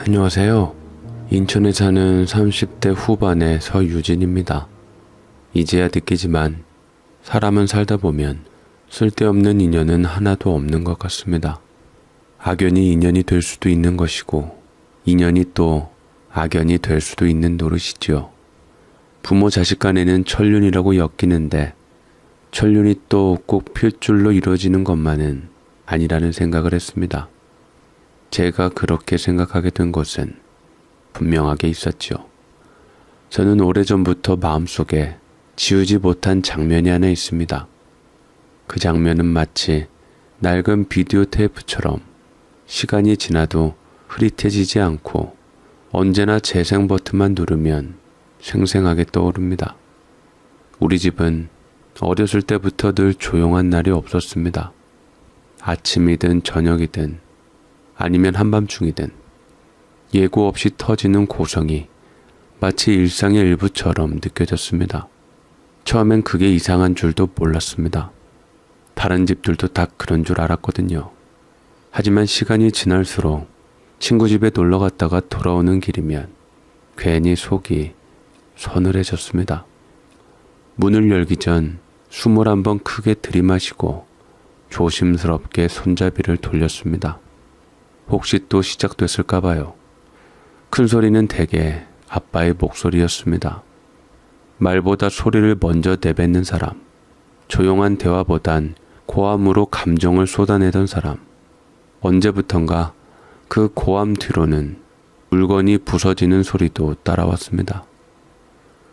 안녕하세요. 인천에 사는 30대 후반의 서유진입니다. 이제야 느끼지만 사람은 살다 보면 쓸데없는 인연은 하나도 없는 것 같습니다. 악연이 인연이 될 수도 있는 것이고 인연이 또 악연이 될 수도 있는 노릇이지요. 부모 자식 간에는 천륜이라고 엮이는데 천륜이 또 꼭 필줄로 이루어지는 것만은 아니라는 생각을 했습니다. 제가 그렇게 생각하게 된 것은 분명하게 있었지요. 저는 오래전부터 마음속에 지우지 못한 장면이 하나 있습니다. 그 장면은 마치 낡은 비디오 테이프처럼 시간이 지나도 흐릿해지지 않고 언제나 재생 버튼만 누르면 생생하게 떠오릅니다. 우리 집은 어렸을 때부터 늘 조용한 날이 없었습니다. 아침이든 저녁이든 아니면 한밤중이든 예고 없이 터지는 고성이 마치 일상의 일부처럼 느껴졌습니다. 처음엔 그게 이상한 줄도 몰랐습니다. 다른 집들도 다 그런 줄 알았거든요. 하지만 시간이 지날수록 친구 집에 놀러 갔다가 돌아오는 길이면 괜히 속이 서늘해졌습니다. 문을 열기 전 숨을 한번 크게 들이마시고 조심스럽게 손잡이를 돌렸습니다. 혹시 또 시작됐을까봐요. 큰 소리는 대개 아빠의 목소리였습니다. 말보다 소리를 먼저 내뱉는 사람, 조용한 대화보단 고함으로 감정을 쏟아내던 사람, 언제부턴가 그 고함 뒤로는 물건이 부서지는 소리도 따라왔습니다.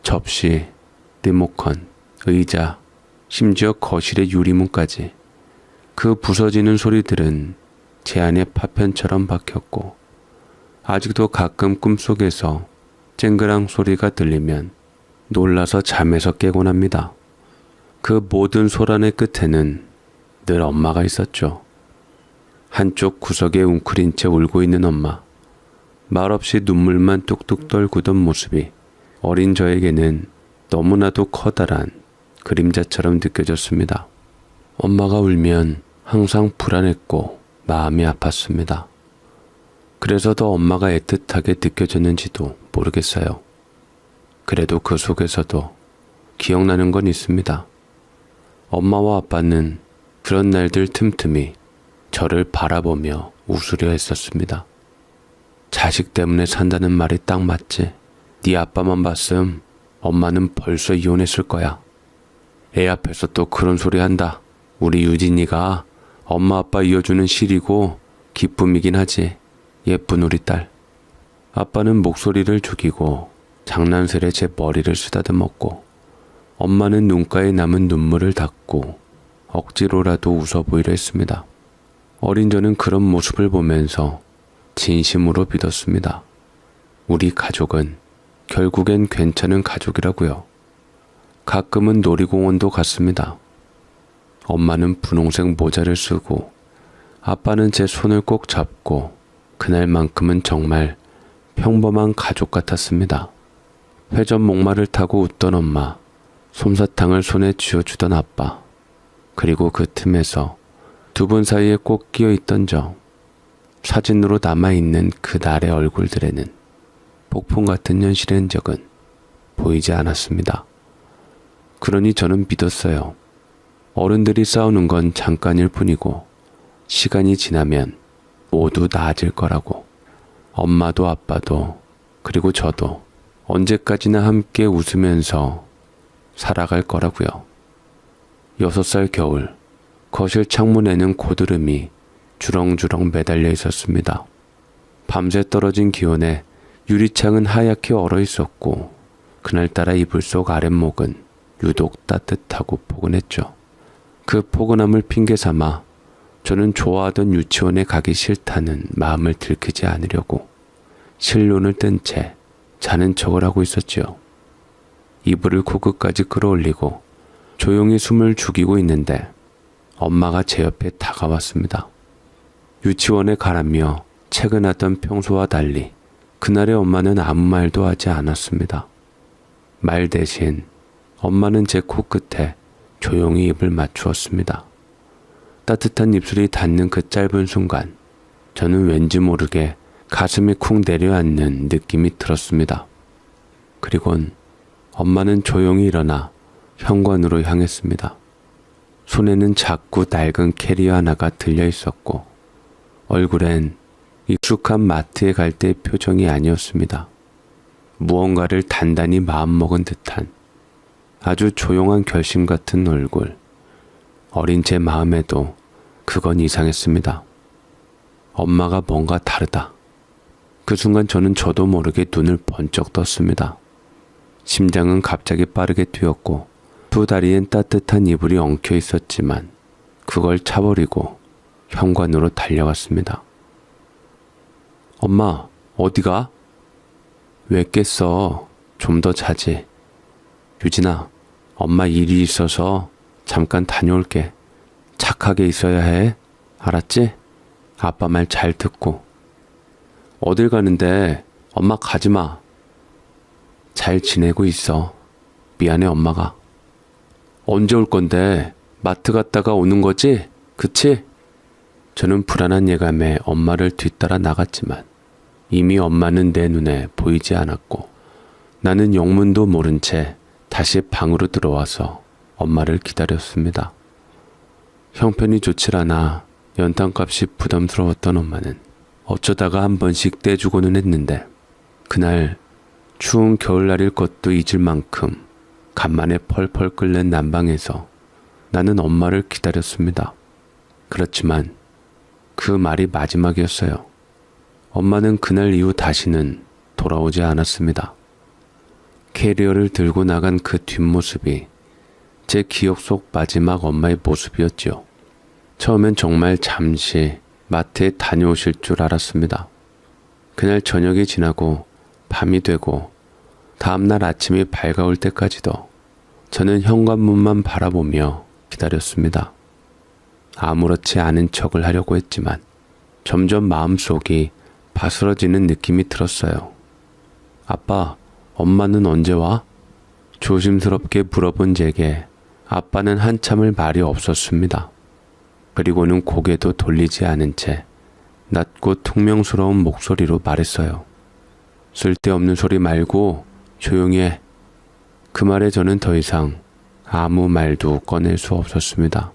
접시, 리모컨, 의자, 심지어 거실의 유리문까지 그 부서지는 소리들은 제 안에 파편처럼 박혔고 아직도 가끔 꿈속에서 쨍그랑 소리가 들리면 놀라서 잠에서 깨곤 합니다. 그 모든 소란의 끝에는 늘 엄마가 있었죠. 한쪽 구석에 웅크린 채 울고 있는 엄마. 말없이 눈물만 뚝뚝 떨구던 모습이 어린 저에게는 너무나도 커다란 그림자처럼 느껴졌습니다. 엄마가 울면 항상 불안했고 마음이 아팠습니다. 그래서 더 엄마가 애틋하게 느껴졌는지도 모르겠어요. 그래도 그 속에서도 기억나는 건 있습니다. 엄마와 아빠는 그런 날들 틈틈이 저를 바라보며 웃으려 했었습니다. 자식 때문에 산다는 말이 딱 맞지. 네 아빠만 봤음 엄마는 벌써 이혼했을 거야. 애 앞에서 또 그런 소리 한다. 우리 유진이가 엄마 아빠 이어주는 실이고 기쁨이긴 하지. 예쁜 우리 딸. 아빠는 목소리를 죽이고 장난스레 제 머리를 쓰다듬었고 엄마는 눈가에 남은 눈물을 닦고 억지로라도 웃어 보이려 했습니다. 어린 저는 그런 모습을 보면서 진심으로 믿었습니다. 우리 가족은 결국엔 괜찮은 가족이라고요. 가끔은 놀이공원도 갔습니다. 엄마는 분홍색 모자를 쓰고 아빠는 제 손을 꼭 잡고 그날만큼은 정말 평범한 가족 같았습니다. 회전 목마를 타고 웃던 엄마, 솜사탕을 손에 쥐어주던 아빠, 그리고 그 틈에서 두 분 사이에 꼭 끼어 있던 저, 사진으로 남아있는 그날의 얼굴들에는 폭풍 같은 현실의 흔적은 보이지 않았습니다. 그러니 저는 믿었어요. 어른들이 싸우는 건 잠깐일 뿐이고 시간이 지나면 모두 나아질 거라고. 엄마도 아빠도 그리고 저도 언제까지나 함께 웃으면서 살아갈 거라고요. 6살 겨울, 거실 창문에는 고드름이 주렁주렁 매달려 있었습니다. 밤새 떨어진 기온에 유리창은 하얗게 얼어 있었고 그날따라 이불 속 아랫목은 유독 따뜻하고 포근했죠. 그 포근함을 핑계 삼아 저는 좋아하던 유치원에 가기 싫다는 마음을 들키지 않으려고 실눈을 뜬 채 자는 척을 하고 있었지요. 이불을 코끝까지 끌어올리고 조용히 숨을 죽이고 있는데 엄마가 제 옆에 다가왔습니다. 유치원에 가라며 퇴근하던 평소와 달리 그날의 엄마는 아무 말도 하지 않았습니다. 말 대신 엄마는 제 코끝에 조용히 입을 맞추었습니다. 따뜻한 입술이 닿는 그 짧은 순간 저는 왠지 모르게 가슴이 쿵 내려앉는 느낌이 들었습니다. 그리곤 엄마는 조용히 일어나 현관으로 향했습니다. 손에는 작고 낡은 캐리어 하나가 들려 있었고 얼굴엔 익숙한 마트에 갈 때의 표정이 아니었습니다. 무언가를 단단히 마음먹은 듯한 아주 조용한 결심 같은 얼굴. 어린 제 마음에도 그건 이상했습니다. 엄마가 뭔가 다르다. 그 순간 저도 모르게 눈을 번쩍 떴습니다. 심장은 갑자기 빠르게 뛰었고 두 다리엔 따뜻한 이불이 엉켜 있었지만 그걸 차버리고 현관으로 달려갔습니다. 엄마, 어디가? 왜 깼어? 좀 더 자지. 유진아, 엄마 일이 있어서 잠깐 다녀올게. 착하게 있어야 해. 알았지? 아빠 말 잘 듣고. 어딜 가는데? 엄마 가지 마. 잘 지내고 있어. 미안해, 엄마가. 언제 올 건데? 마트 갔다가 오는 거지? 그치? 저는 불안한 예감에 엄마를 뒤따라 나갔지만 이미 엄마는 내 눈에 보이지 않았고 나는 영문도 모른 채 다시 방으로 들어와서 엄마를 기다렸습니다. 형편이 좋질 않아 연탄값이 부담스러웠던 엄마는 어쩌다가 한 번씩 떼주고는 했는데 그날 추운 겨울날일 것도 잊을 만큼 간만에 펄펄 끓는 난방에서 나는 엄마를 기다렸습니다. 그렇지만 그 말이 마지막이었어요. 엄마는 그날 이후 다시는 돌아오지 않았습니다. 캐리어를 들고 나간 그 뒷모습이 제 기억 속 마지막 엄마의 모습이었지요. 처음엔 정말 잠시 마트에 다녀오실 줄 알았습니다. 그날 저녁이 지나고 밤이 되고 다음날 아침이 밝아올 때까지도 저는 현관문만 바라보며 기다렸습니다. 아무렇지 않은 척을 하려고 했지만 점점 마음속이 바스러지는 느낌이 들었어요. 아빠, 엄마는 언제 와? 조심스럽게 물어본 제게 아빠는 한참을 말이 없었습니다. 그리고는 고개도 돌리지 않은 채 낮고 퉁명스러운 목소리로 말했어요. 쓸데없는 소리 말고 조용히 해. 그 말에 저는 더 이상 아무 말도 꺼낼 수 없었습니다.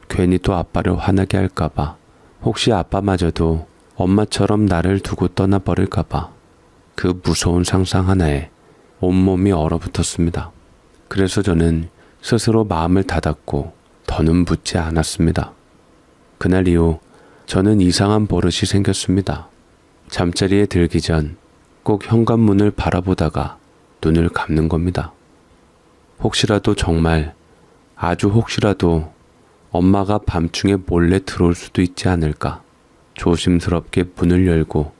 괜히 또 아빠를 화나게 할까봐, 혹시 아빠마저도 엄마처럼 나를 두고 떠나버릴까봐 그 무서운 상상 하나에 온몸이 얼어붙었습니다. 그래서 저는 스스로 마음을 닫았고 더는 묻지 않았습니다. 그날 이후 저는 이상한 버릇이 생겼습니다. 잠자리에 들기 전 꼭 현관문을 바라보다가 눈을 감는 겁니다. 혹시라도 정말 아주 혹시라도 엄마가 밤중에 몰래 들어올 수도 있지 않을까. 조심스럽게 문을 열고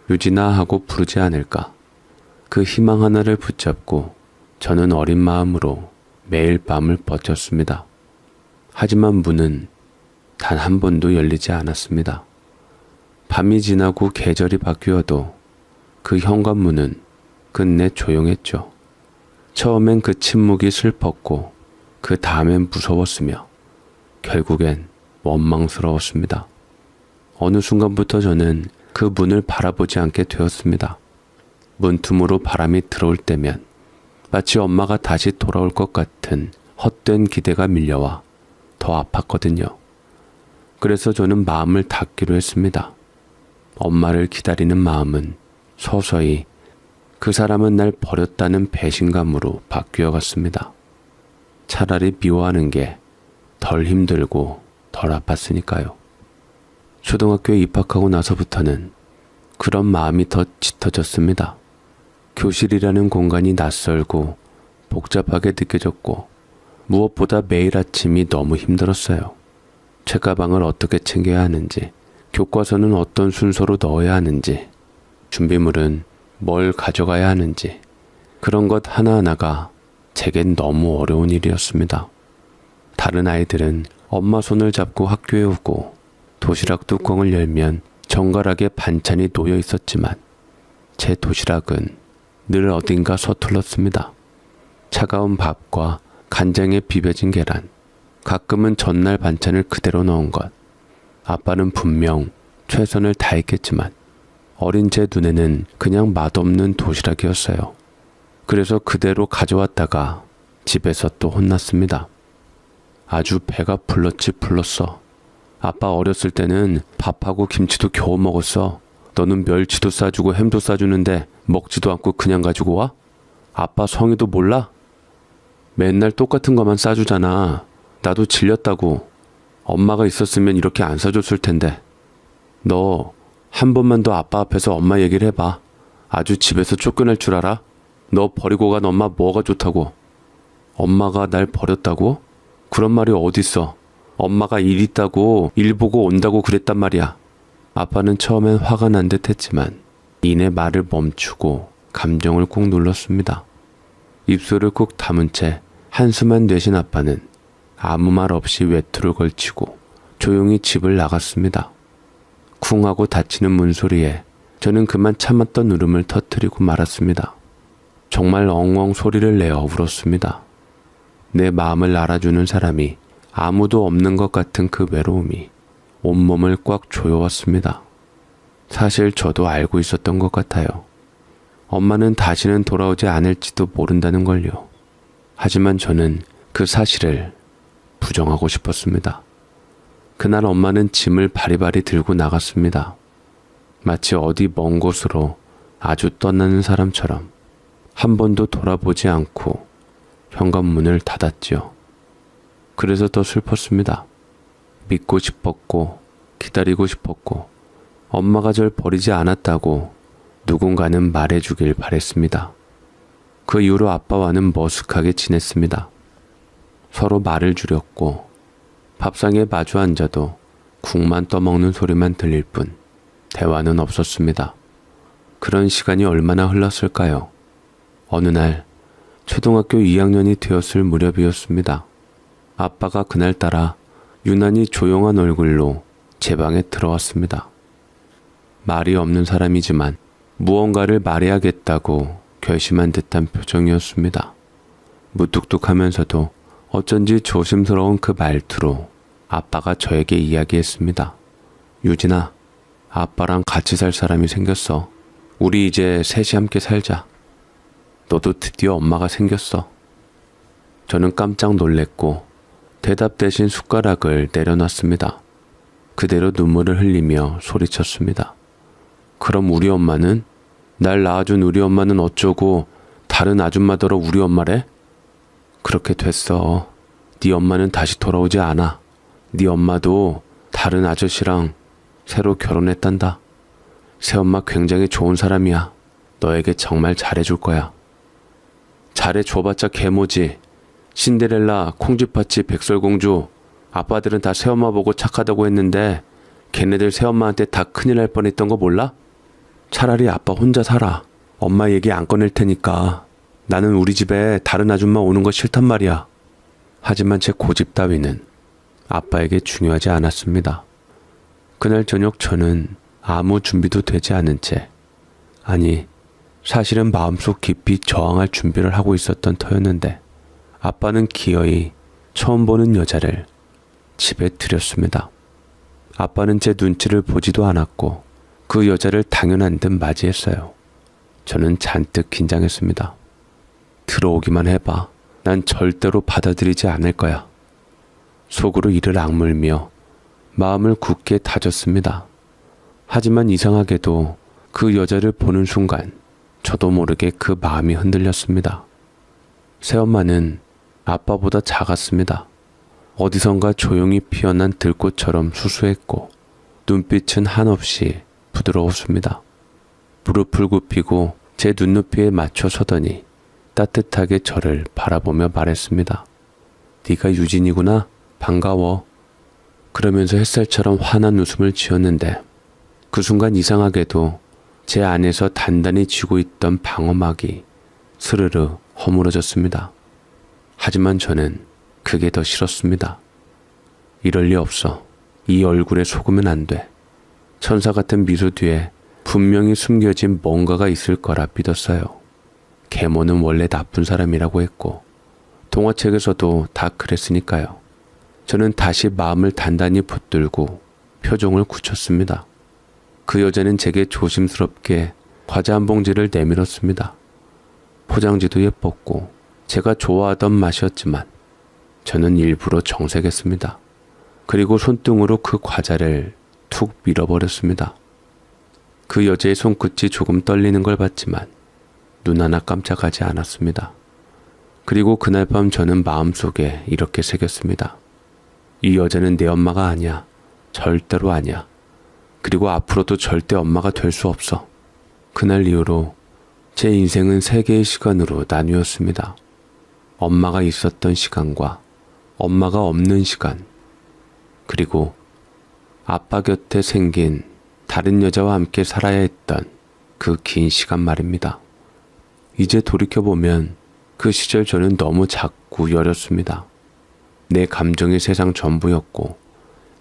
유진아 하고 부르지 않을까. 그 희망 하나를 붙잡고 저는 어린 마음으로 매일 밤을 버텼습니다. 하지만 문은 단 한 번도 열리지 않았습니다. 밤이 지나고 계절이 바뀌어도 그 현관문은 끝내 조용했죠. 처음엔 그 침묵이 슬펐고 그 다음엔 무서웠으며 결국엔 원망스러웠습니다. 어느 순간부터 저는 그 문을 바라보지 않게 되었습니다. 문틈으로 바람이 들어올 때면 마치 엄마가 다시 돌아올 것 같은 헛된 기대가 밀려와 더 아팠거든요. 그래서 저는 마음을 닫기로 했습니다. 엄마를 기다리는 마음은 서서히 그 사람은 날 버렸다는 배신감으로 바뀌어 갔습니다. 차라리 미워하는 게 덜 힘들고 덜 아팠으니까요. 초등학교에 입학하고 나서부터는 그런 마음이 더 짙어졌습니다. 교실이라는 공간이 낯설고 복잡하게 느껴졌고 무엇보다 매일 아침이 너무 힘들었어요. 책가방을 어떻게 챙겨야 하는지, 교과서는 어떤 순서로 넣어야 하는지, 준비물은 뭘 가져가야 하는지, 그런 것 하나하나가 제겐 너무 어려운 일이었습니다. 다른 아이들은 엄마 손을 잡고 학교에 오고 도시락 뚜껑을 열면 정갈하게 반찬이 놓여 있었지만 제 도시락은 늘 어딘가 서툴렀습니다. 차가운 밥과 간장에 비벼진 계란, 가끔은 전날 반찬을 그대로 넣은 것. 아빠는 분명 최선을 다했겠지만 어린 제 눈에는 그냥 맛없는 도시락이었어요. 그래서 그대로 가져왔다가 집에서 또 혼났습니다. 아주 배가 불렀지 불렀어. 아빠 어렸을 때는 밥하고 김치도 겨우 먹었어. 너는 멸치도 싸주고 햄도 싸주는데 먹지도 않고 그냥 가지고 와? 아빠 성의도 몰라? 맨날 똑같은 것만 싸주잖아. 나도 질렸다고. 엄마가 있었으면 이렇게 안 싸줬을 텐데. 너 한 번만 더 아빠 앞에서 엄마 얘기를 해봐. 아주 집에서 쫓겨날 줄 알아? 너 버리고 간 엄마 뭐가 좋다고? 엄마가 날 버렸다고? 그런 말이 어딨어. 엄마가 일 있다고 일 보고 온다고 그랬단 말이야. 아빠는 처음엔 화가 난 듯 했지만 이내 말을 멈추고 감정을 꾹 눌렀습니다. 입술을 꾹 다문 채 한숨만 내쉰 아빠는 아무 말 없이 외투를 걸치고 조용히 집을 나갔습니다. 쿵 하고 닫히는 문소리에 저는 그만 참았던 울음을 터뜨리고 말았습니다. 정말 엉엉 소리를 내어 울었습니다. 내 마음을 알아주는 사람이 아무도 없는 것 같은 그 외로움이 온몸을 꽉 조여왔습니다. 사실 저도 알고 있었던 것 같아요. 엄마는 다시는 돌아오지 않을지도 모른다는 걸요. 하지만 저는 그 사실을 부정하고 싶었습니다. 그날 엄마는 짐을 바리바리 들고 나갔습니다. 마치 어디 먼 곳으로 아주 떠나는 사람처럼 한 번도 돌아보지 않고 현관문을 닫았지요. 그래서 더 슬펐습니다. 믿고 싶었고 기다리고 싶었고 엄마가 절 버리지 않았다고 누군가는 말해주길 바랬습니다. 그 이후로 아빠와는 머쓱하게 지냈습니다. 서로 말을 줄였고 밥상에 마주 앉아도 국만 떠먹는 소리만 들릴 뿐 대화는 없었습니다. 그런 시간이 얼마나 흘렀을까요? 어느 날 초등학교 2학년이 되었을 무렵이었습니다. 아빠가 그날따라 유난히 조용한 얼굴로 제 방에 들어왔습니다. 말이 없는 사람이지만 무언가를 말해야겠다고 결심한 듯한 표정이었습니다. 무뚝뚝하면서도 어쩐지 조심스러운 그 말투로 아빠가 저에게 이야기했습니다. 유진아, 아빠랑 같이 살 사람이 생겼어. 우리 이제 셋이 함께 살자. 너도 드디어 엄마가 생겼어. 저는 깜짝 놀랬고 대답 대신 숟가락을 내려놨습니다. 그대로 눈물을 흘리며 소리쳤습니다. 그럼 우리 엄마는? 날 낳아준 우리 엄마는 어쩌고 다른 아줌마더러 우리 엄마래? 그렇게 됐어. 네 엄마는 다시 돌아오지 않아. 네 엄마도 다른 아저씨랑 새로 결혼했단다. 새엄마 굉장히 좋은 사람이야. 너에게 정말 잘해줄 거야. 잘해줘봤자 개모지. 신데렐라, 콩쥐팥쥐, 백설공주 아빠들은 다 새엄마 보고 착하다고 했는데 걔네들 새엄마한테 다 큰일 날 뻔했던 거 몰라? 차라리 아빠 혼자 살아. 엄마 얘기 안 꺼낼 테니까. 나는 우리 집에 다른 아줌마 오는 거 싫단 말이야. 하지만 제 고집 따위는 아빠에게 중요하지 않았습니다. 그날 저녁 저는 아무 준비도 되지 않은 채, 아니 사실은 마음속 깊이 저항할 준비를 하고 있었던 터였는데 아빠는 기어이 처음 보는 여자를 집에 들였습니다. 아빠는 제 눈치를 보지도 않았고 그 여자를 당연한 듯 맞이했어요. 저는 잔뜩 긴장했습니다. 들어오기만 해봐. 난 절대로 받아들이지 않을 거야. 속으로 이를 악물며 마음을 굳게 다졌습니다. 하지만 이상하게도 그 여자를 보는 순간 저도 모르게 그 마음이 흔들렸습니다. 새엄마는 아빠보다 작았습니다. 어디선가 조용히 피어난 들꽃처럼 수수했고 눈빛은 한없이 부드러웠습니다. 무릎을 굽히고 제 눈높이에 맞춰 서더니 따뜻하게 저를 바라보며 말했습니다. 네가 유진이구나. 반가워. 그러면서 햇살처럼 환한 웃음을 지었는데 그 순간 이상하게도 제 안에서 단단히 쥐고 있던 방어막이 스르르 허물어졌습니다. 하지만 저는 그게 더 싫었습니다. 이럴 리 없어. 이 얼굴에 속으면 안 돼. 천사 같은 미소 뒤에 분명히 숨겨진 뭔가가 있을 거라 믿었어요. 계모는 원래 나쁜 사람이라고 했고 동화책에서도 다 그랬으니까요. 저는 다시 마음을 단단히 붙들고 표정을 굳혔습니다. 그 여자는 제게 조심스럽게 과자 한 봉지를 내밀었습니다. 포장지도 예뻤고 제가 좋아하던 맛이었지만 저는 일부러 정색했습니다. 그리고 손등으로 그 과자를 툭 밀어버렸습니다. 그 여자의 손끝이 조금 떨리는 걸 봤지만 눈 하나 깜짝하지 않았습니다. 그리고 그날 밤 저는 마음속에 이렇게 새겼습니다. 이 여자는 내 엄마가 아니야. 절대로 아니야. 그리고 앞으로도 절대 엄마가 될 수 없어. 그날 이후로 제 인생은 3개의 시간으로 나뉘었습니다. 엄마가 있었던 시간과 엄마가 없는 시간, 그리고 아빠 곁에 생긴 다른 여자와 함께 살아야 했던 그 긴 시간 말입니다. 이제 돌이켜보면 그 시절 저는 너무 작고 여렸습니다. 내 감정이 세상 전부였고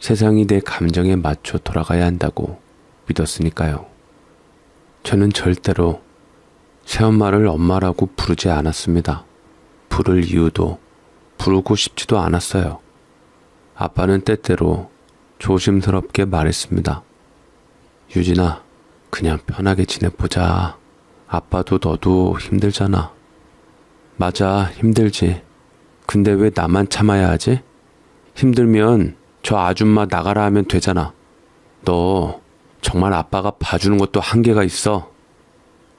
세상이 내 감정에 맞춰 돌아가야 한다고 믿었으니까요. 저는 절대로 새엄마를 엄마라고 부르지 않았습니다. 부를 이유도 부르고 싶지도 않았어요. 아빠는 때때로 조심스럽게 말했습니다. 유진아, 그냥 편하게 지내보자. 아빠도 너도 힘들잖아. 맞아, 힘들지. 근데 왜 나만 참아야 하지? 힘들면 저 아줌마 나가라 하면 되잖아. 너 정말 아빠가 봐주는 것도 한계가 있어.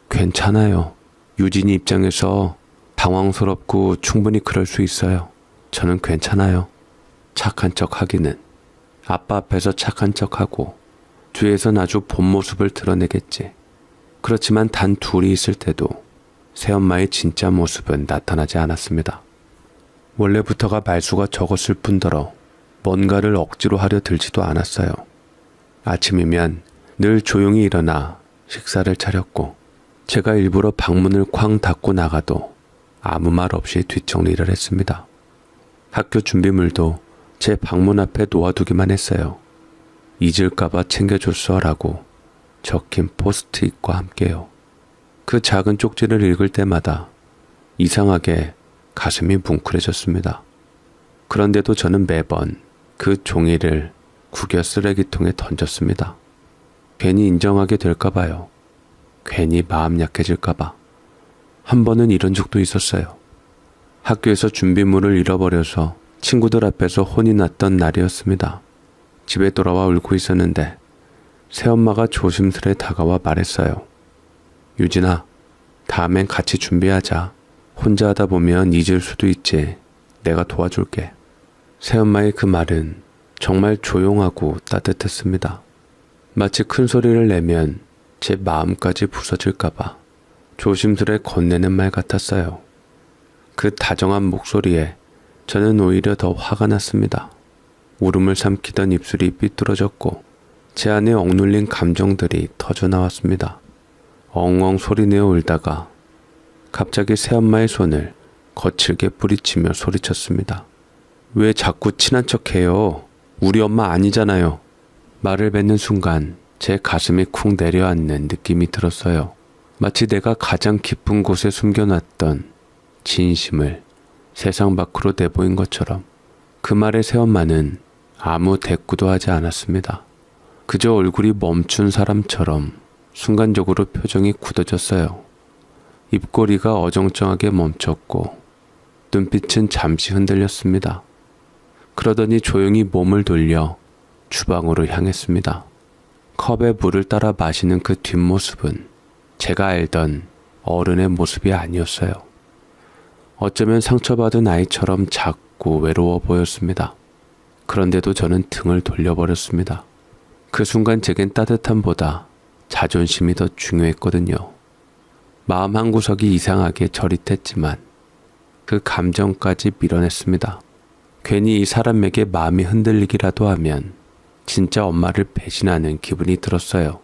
괜찮아요. 유진이 입장에서 당황스럽고 충분히 그럴 수 있어요. 저는 괜찮아요. 착한 척 하기는. 아빠 앞에서 착한 척하고 뒤에선 아주 본 모습을 드러내겠지. 그렇지만 단 둘이 있을 때도 새엄마의 진짜 모습은 나타나지 않았습니다. 원래부터가 말수가 적었을 뿐더러 뭔가를 억지로 하려 들지도 않았어요. 아침이면 늘 조용히 일어나 식사를 차렸고 제가 일부러 방문을 쾅 닫고 나가도 아무 말 없이 뒷정리를 했습니다. 학교 준비물도 제 방문 앞에 놓아두기만 했어요. 잊을까봐 챙겨줬어라고 적힌 포스트잇과 함께요. 그 작은 쪽지를 읽을 때마다 이상하게 가슴이 뭉클해졌습니다. 그런데도 저는 매번 그 종이를 구겨 쓰레기통에 던졌습니다. 괜히 인정하게 될까봐요. 괜히 마음 약해질까봐. 한 번은 이런 적도 있었어요. 학교에서 준비물을 잃어버려서 친구들 앞에서 혼이 났던 날이었습니다. 집에 돌아와 울고 있었는데 새엄마가 조심스레 다가와 말했어요. 유진아, 다음엔 같이 준비하자. 혼자 하다 보면 잊을 수도 있지. 내가 도와줄게. 새엄마의 그 말은 정말 조용하고 따뜻했습니다. 마치 큰 소리를 내면 제 마음까지 부서질까봐 조심스레 건네는 말 같았어요. 그 다정한 목소리에 저는 오히려 더 화가 났습니다. 울음을 삼키던 입술이 삐뚤어졌고 제 안에 억눌린 감정들이 터져나왔습니다. 엉엉 소리내어 울다가 갑자기 새엄마의 손을 거칠게 뿌리치며 소리쳤습니다. 왜 자꾸 친한 척해요? 우리 엄마 아니잖아요. 말을 뱉는 순간 제 가슴이 쿵 내려앉는 느낌이 들었어요. 마치 내가 가장 깊은 곳에 숨겨놨던 진심을 세상 밖으로 내보인 것처럼 그 말에 새엄마는 아무 대꾸도 하지 않았습니다. 그저 얼굴이 멈춘 사람처럼 순간적으로 표정이 굳어졌어요. 입꼬리가 어정쩡하게 멈췄고 눈빛은 잠시 흔들렸습니다. 그러더니 조용히 몸을 돌려 주방으로 향했습니다. 컵에 물을 따라 마시는 그 뒷모습은 제가 알던 어른의 모습이 아니었어요. 어쩌면 상처받은 아이처럼 작고 외로워 보였습니다. 그런데도 저는 등을 돌려버렸습니다. 그 순간 제겐 따뜻함보다 자존심이 더 중요했거든요. 마음 한구석이 이상하게 저릿했지만 그 감정까지 밀어냈습니다. 괜히 이 사람에게 마음이 흔들리기라도 하면 진짜 엄마를 배신하는 기분이 들었어요.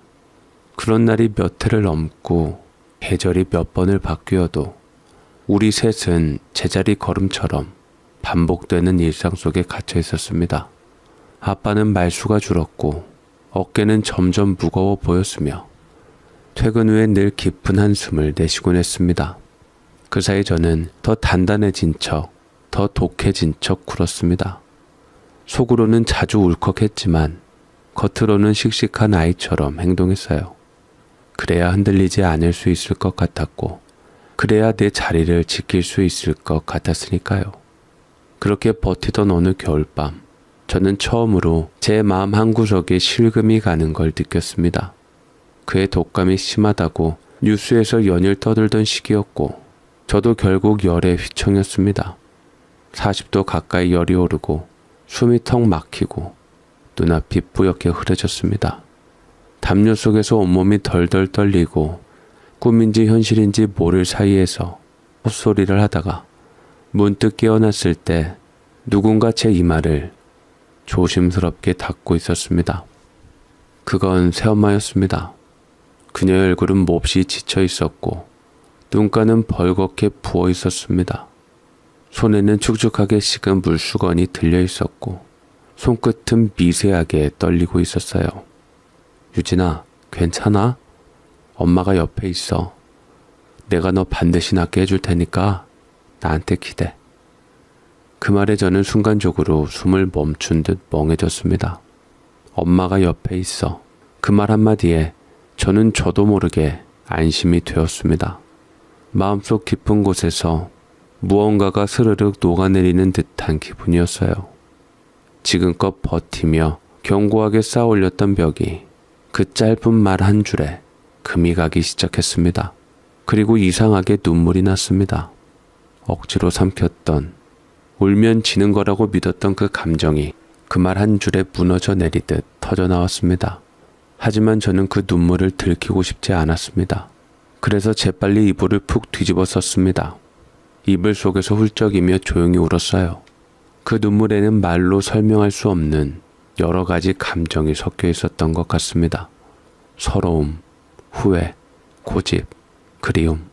그런 날이 몇 해를 넘고 계절이 몇 번을 바뀌어도 우리 셋은 제자리 걸음처럼 반복되는 일상 속에 갇혀 있었습니다. 아빠는 말수가 줄었고 어깨는 점점 무거워 보였으며 퇴근 후에 늘 깊은 한숨을 내쉬곤 했습니다. 그 사이 저는 더 단단해진 척, 더 독해진 척 굴었습니다. 속으로는 자주 울컥했지만 겉으로는 씩씩한 아이처럼 행동했어요. 그래야 흔들리지 않을 수 있을 것 같았고, 그래야 내 자리를 지킬 수 있을 것 같았으니까요. 그렇게 버티던 어느 겨울밤, 저는 처음으로 제 마음 한구석에 실금이 가는 걸 느꼈습니다. 그의 독감이 심하다고 뉴스에서 연일 떠들던 시기였고, 저도 결국 열에 휘청였습니다. 40도 가까이 열이 오르고 숨이 턱 막히고 눈앞이 뿌옇게 흐려졌습니다. 담요 속에서 온몸이 덜덜 떨리고 꿈인지 현실인지 모를 사이에서 헛소리를 하다가 문득 깨어났을 때 누군가 제 이마를 조심스럽게 닦고 있었습니다. 그건 새엄마였습니다. 그녀의 얼굴은 몹시 지쳐 있었고 눈가는 벌겋게 부어 있었습니다. 손에는 축축하게 식은 물수건이 들려 있었고 손끝은 미세하게 떨리고 있었어요. 유진아, 괜찮아? 엄마가 옆에 있어. 내가 너 반드시 낫게 해줄 테니까 나한테 기대. 그 말에 저는 순간적으로 숨을 멈춘 듯 멍해졌습니다. 엄마가 옆에 있어. 그 말 한마디에 저는 저도 모르게 안심이 되었습니다. 마음속 깊은 곳에서 무언가가 스르륵 녹아내리는 듯한 기분이었어요. 지금껏 버티며 견고하게 쌓아 올렸던 벽이 그 짧은 말 한 줄에 금이 가기 시작했습니다. 그리고 이상하게 눈물이 났습니다. 억지로 삼켰던, 울면 지는 거라고 믿었던 그 감정이 그 말 한 줄에 무너져 내리듯 터져 나왔습니다. 하지만 저는 그 눈물을 들키고 싶지 않았습니다. 그래서 재빨리 이불을 푹 뒤집어 썼습니다. 이불 속에서 훌쩍이며 조용히 울었어요. 그 눈물에는 말로 설명할 수 없는 여러 가지 감정이 섞여 있었던 것 같습니다. 서러움, 후회, 고집, 그리움,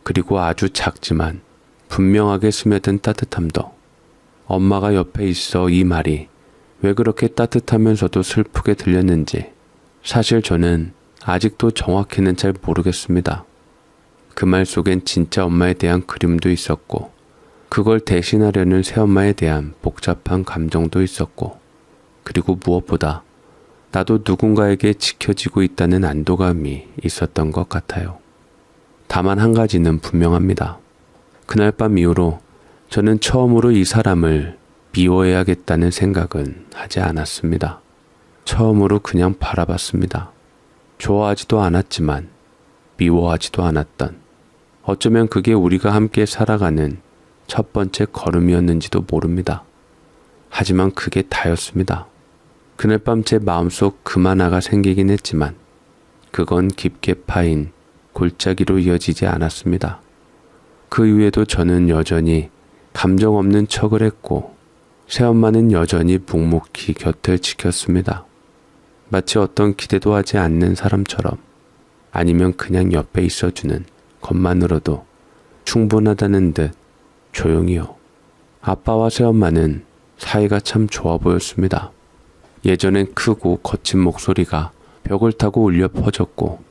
그리고 아주 작지만 분명하게 스며든 따뜻함도. 엄마가 옆에 있어 이 말이 왜 그렇게 따뜻하면서도 슬프게 들렸는지 사실 저는 아직도 정확히는 잘 모르겠습니다. 그 말 속엔 진짜 엄마에 대한 그림도 있었고 그걸 대신하려는 새엄마에 대한 복잡한 감정도 있었고 그리고 무엇보다 나도 누군가에게 지켜지고 있다는 안도감이 있었던 것 같아요. 다만 한 가지는 분명합니다. 그날 밤 이후로 저는 처음으로 이 사람을 미워해야겠다는 생각은 하지 않았습니다. 처음으로 그냥 바라봤습니다. 좋아하지도 않았지만 미워하지도 않았던, 어쩌면 그게 우리가 함께 살아가는 첫 번째 걸음이었는지도 모릅니다. 하지만 그게 다였습니다. 그날 밤 제 마음속 금하나가 생기긴 했지만 그건 깊게 파인 골짜기로 이어지지 않았습니다. 그 이후에도 저는 여전히 감정 없는 척을 했고 새엄마는 여전히 묵묵히 곁을 지켰습니다. 마치 어떤 기대도 하지 않는 사람처럼, 아니면 그냥 옆에 있어주는 것만으로도 충분하다는 듯 조용히요. 아빠와 새엄마는 사이가 참 좋아 보였습니다. 예전엔 크고 거친 목소리가 벽을 타고 울려 퍼졌고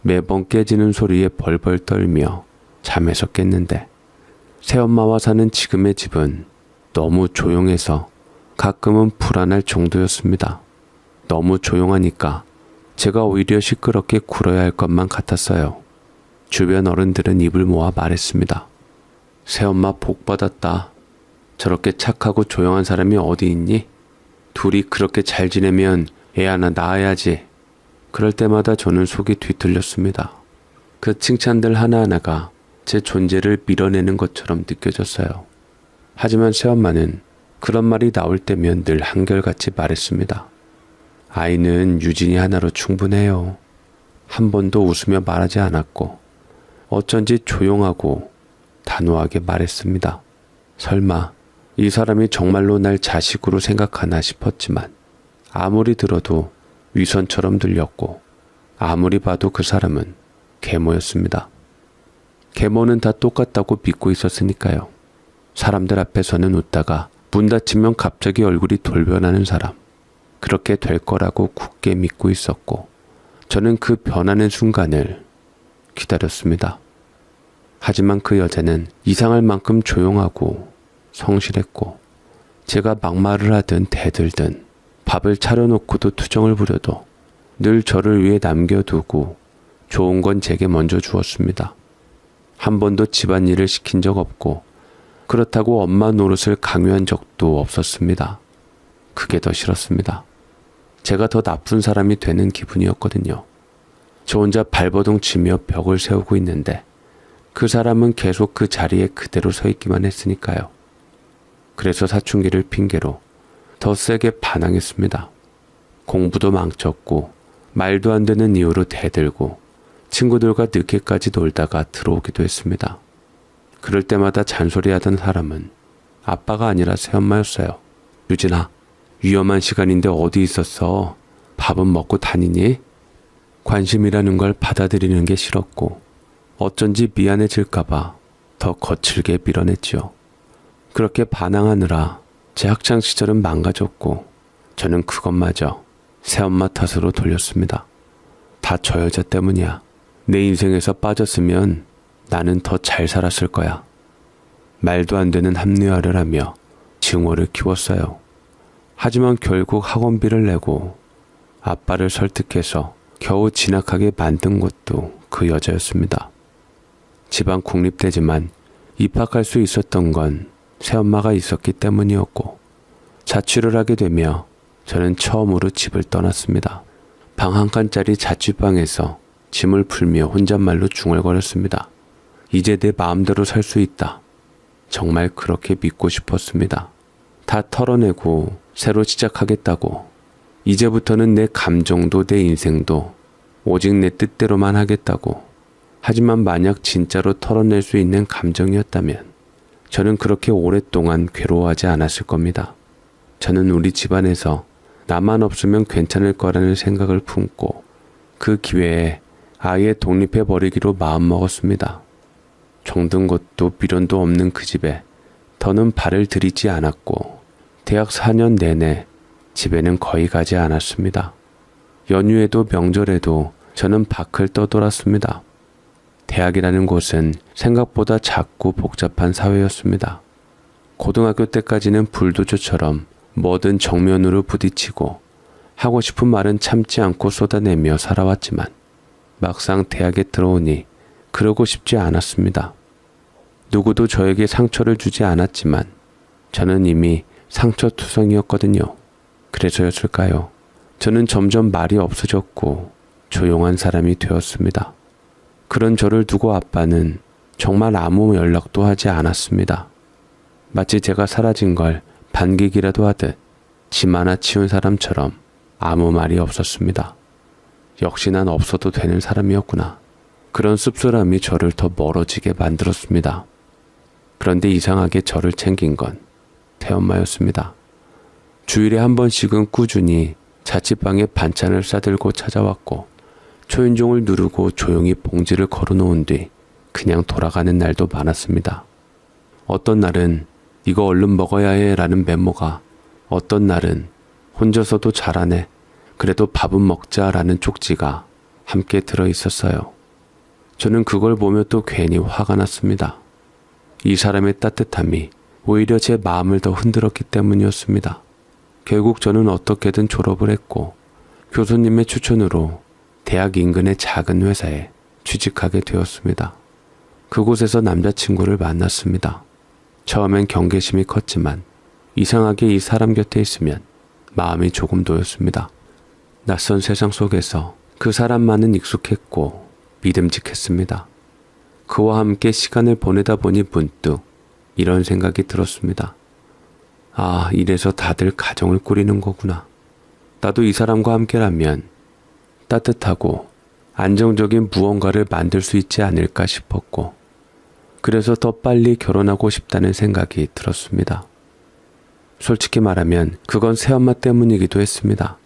매번 깨지는 소리에 벌벌 떨며 잠에서 깼는데, 새엄마와 사는 지금의 집은 너무 조용해서 가끔은 불안할 정도였습니다. 너무 조용하니까 제가 오히려 시끄럽게 굴어야 할 것만 같았어요. 주변 어른들은 입을 모아 말했습니다. 새엄마 복 받았다. 저렇게 착하고 조용한 사람이 어디 있니? 둘이 그렇게 잘 지내면 애 하나 낳아야지. 그럴 때마다 저는 속이 뒤틀렸습니다. 그 칭찬들 하나하나가 제 존재를 밀어내는 것처럼 느껴졌어요. 하지만 새엄마는 그런 말이 나올 때면 늘 한결같이 말했습니다. 아이는 유진이 하나로 충분해요. 한 번도 웃으며 말하지 않았고 어쩐지 조용하고 단호하게 말했습니다. 설마 이 사람이 정말로 날 자식으로 생각하나 싶었지만 아무리 들어도 위선처럼 들렸고 아무리 봐도 그 사람은 계모였습니다. 계모는 다 똑같다고 믿고 있었으니까요. 사람들 앞에서는 웃다가 문 닫히면 갑자기 얼굴이 돌변하는 사람. 그렇게 될 거라고 굳게 믿고 있었고 저는 그 변하는 순간을 기다렸습니다. 하지만 그 여자는 이상할 만큼 조용하고 성실했고 제가 막말을 하든 대들든 밥을 차려놓고도 투정을 부려도 늘 저를 위해 남겨두고 좋은 건 제게 먼저 주었습니다. 한 번도 집안일을 시킨 적 없고 그렇다고 엄마 노릇을 강요한 적도 없었습니다. 그게 더 싫었습니다. 제가 더 나쁜 사람이 되는 기분이었거든요. 저 혼자 발버둥 치며 벽을 세우고 있는데 그 사람은 계속 그 자리에 그대로 서 있기만 했으니까요. 그래서 사춘기를 핑계로 더 세게 반항했습니다. 공부도 망쳤고 말도 안 되는 이유로 대들고 친구들과 늦게까지 놀다가 들어오기도 했습니다. 그럴 때마다 잔소리하던 사람은 아빠가 아니라 새엄마였어요. 유진아, 위험한 시간인데 어디 있었어? 밥은 먹고 다니니? 관심이라는 걸 받아들이는 게 싫었고 어쩐지 미안해질까봐 더 거칠게 밀어냈지요. 그렇게 반항하느라 제 학창시절은 망가졌고 저는 그것마저 새엄마 탓으로 돌렸습니다. 다 저 여자 때문이야. 내 인생에서 빠졌으면 나는 더 잘 살았을 거야. 말도 안 되는 합리화를 하며 증오를 키웠어요. 하지만 결국 학원비를 내고 아빠를 설득해서 겨우 진학하게 만든 것도 그 여자였습니다. 집안 국립대지만 입학할 수 있었던 건 새엄마가 있었기 때문이었고 자취를 하게 되며 저는 처음으로 집을 떠났습니다. 방 한 칸짜리 자취방에서 짐을 풀며 혼잣말로 중얼거렸습니다. 이제 내 마음대로 살 수 있다. 정말 그렇게 믿고 싶었습니다. 다 털어내고 새로 시작하겠다고. 이제부터는 내 감정도 내 인생도 오직 내 뜻대로만 하겠다고. 하지만 만약 진짜로 털어낼 수 있는 감정이었다면 저는 그렇게 오랫동안 괴로워하지 않았을 겁니다. 저는 우리 집안에서 나만 없으면 괜찮을 거라는 생각을 품고 그 기회에 아예 독립해버리기로 마음먹었습니다. 정든 것도 미련도 없는 그 집에 더는 발을 들이지 않았고 대학 4년 내내 집에는 거의 가지 않았습니다. 연휴에도 명절에도 저는 밖을 떠돌았습니다. 대학이라는 곳은 생각보다 작고 복잡한 사회였습니다. 고등학교 때까지는 불도저처럼 뭐든 정면으로 부딪히고 하고 싶은 말은 참지 않고 쏟아내며 살아왔지만 막상 대학에 들어오니 그러고 싶지 않았습니다. 누구도 저에게 상처를 주지 않았지만 저는 이미 상처투성이었거든요. 그래서였을까요? 저는 점점 말이 없어졌고 조용한 사람이 되었습니다. 그런 저를 두고 아빠는 정말 아무 연락도 하지 않았습니다. 마치 제가 사라진 걸 반기기라도 하듯 짐 하나 치운 사람처럼 아무 말이 없었습니다. 역시 난 없어도 되는 사람이었구나. 그런 씁쓸함이 저를 더 멀어지게 만들었습니다. 그런데 이상하게 저를 챙긴 건 태엄마였습니다. 주일에 한 번씩은 꾸준히 자취방에 반찬을 싸들고 찾아왔고 초인종을 누르고 조용히 봉지를 걸어놓은 뒤 그냥 돌아가는 날도 많았습니다. 어떤 날은 이거 얼른 먹어야 해 라는 메모가, 어떤 날은 혼자서도 잘하네, 그래도 밥은 먹자 라는 쪽지가 함께 들어있었어요. 저는 그걸 보며 또 괜히 화가 났습니다. 이 사람의 따뜻함이 오히려 제 마음을 더 흔들었기 때문이었습니다. 결국 저는 어떻게든 졸업을 했고 교수님의 추천으로 대학 인근의 작은 회사에 취직하게 되었습니다. 그곳에서 남자친구를 만났습니다. 처음엔 경계심이 컸지만 이상하게 이 사람 곁에 있으면 마음이 조금 놓였습니다. 낯선 세상 속에서 그 사람만은 익숙했고 믿음직했습니다. 그와 함께 시간을 보내다 보니 문득 이런 생각이 들었습니다. 아, 이래서 다들 가정을 꾸리는 거구나. 나도 이 사람과 함께라면 따뜻하고 안정적인 무언가를 만들 수 있지 않을까 싶었고, 그래서 더 빨리 결혼하고 싶다는 생각이 들었습니다. 솔직히 말하면 그건 새엄마 때문이기도 했습니다.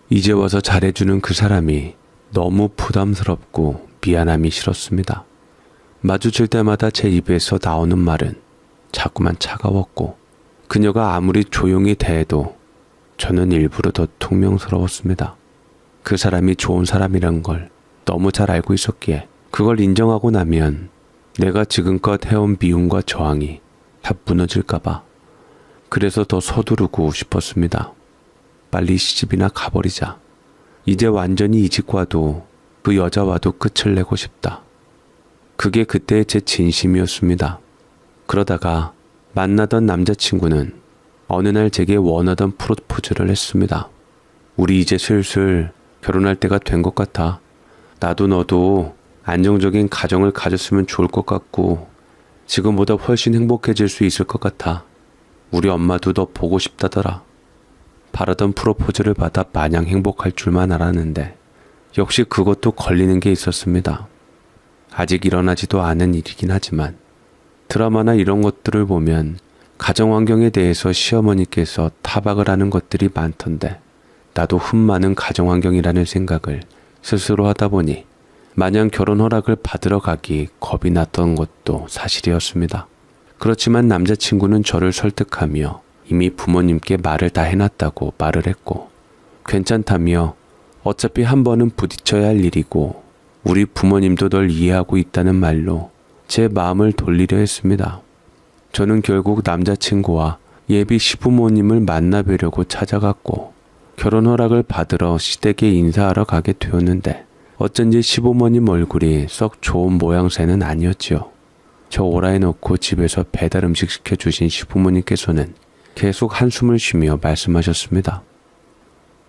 이제 와서 잘해주는 그 사람이 너무 부담스럽고 미안함이 싫었습니다. 마주칠 때마다 제 입에서 나오는 말은 자꾸만 차가웠고 그녀가 아무리 조용히 대해도 저는 일부러 더 퉁명스러웠습니다. 그 사람이 좋은 사람이란 걸 너무 잘 알고 있었기에 그걸 인정하고 나면 내가 지금껏 해온 미움과 저항이 다 무너질까봐, 그래서 더 서두르고 싶었습니다. 빨리 시집이나 가버리자. 이제 완전히 이 집과도 그 여자와도 끝을 내고 싶다. 그게 그때의 제 진심이었습니다. 그러다가 만나던 남자친구는 어느 날 제게 원하던 프로포즈를 했습니다. 우리 이제 슬슬 결혼할 때가 된 것 같아. 나도 너도 안정적인 가정을 가졌으면 좋을 것 같고 지금보다 훨씬 행복해질 수 있을 것 같아. 우리 엄마도 너 보고 싶다더라. 바라던 프로포즈를 받아 마냥 행복할 줄만 알았는데 역시 그것도 걸리는 게 있었습니다. 아직 일어나지도 않은 일이긴 하지만 드라마나 이런 것들을 보면 가정 환경에 대해서 시어머니께서 타박을 하는 것들이 많던데 나도 흠 많은 가정 환경이라는 생각을 스스로 하다 보니 마냥 결혼 허락을 받으러 가기 겁이 났던 것도 사실이었습니다. 그렇지만 남자친구는 저를 설득하며 이미 부모님께 말을 다 해놨다고 말을 했고 괜찮다며 어차피 한 번은 부딪혀야 할 일이고 우리 부모님도 널 이해하고 있다는 말로 제 마음을 돌리려 했습니다. 저는 결국 남자친구와 예비 시부모님을 만나뵈려고 찾아갔고 결혼 허락을 받으러 시댁에 인사하러 가게 되었는데 어쩐지 시부모님 얼굴이 썩 좋은 모양새는 아니었지요. 저 오라 해놓고 집에서 배달 음식 시켜주신 시부모님께서는 계속 한숨을 쉬며 말씀하셨습니다.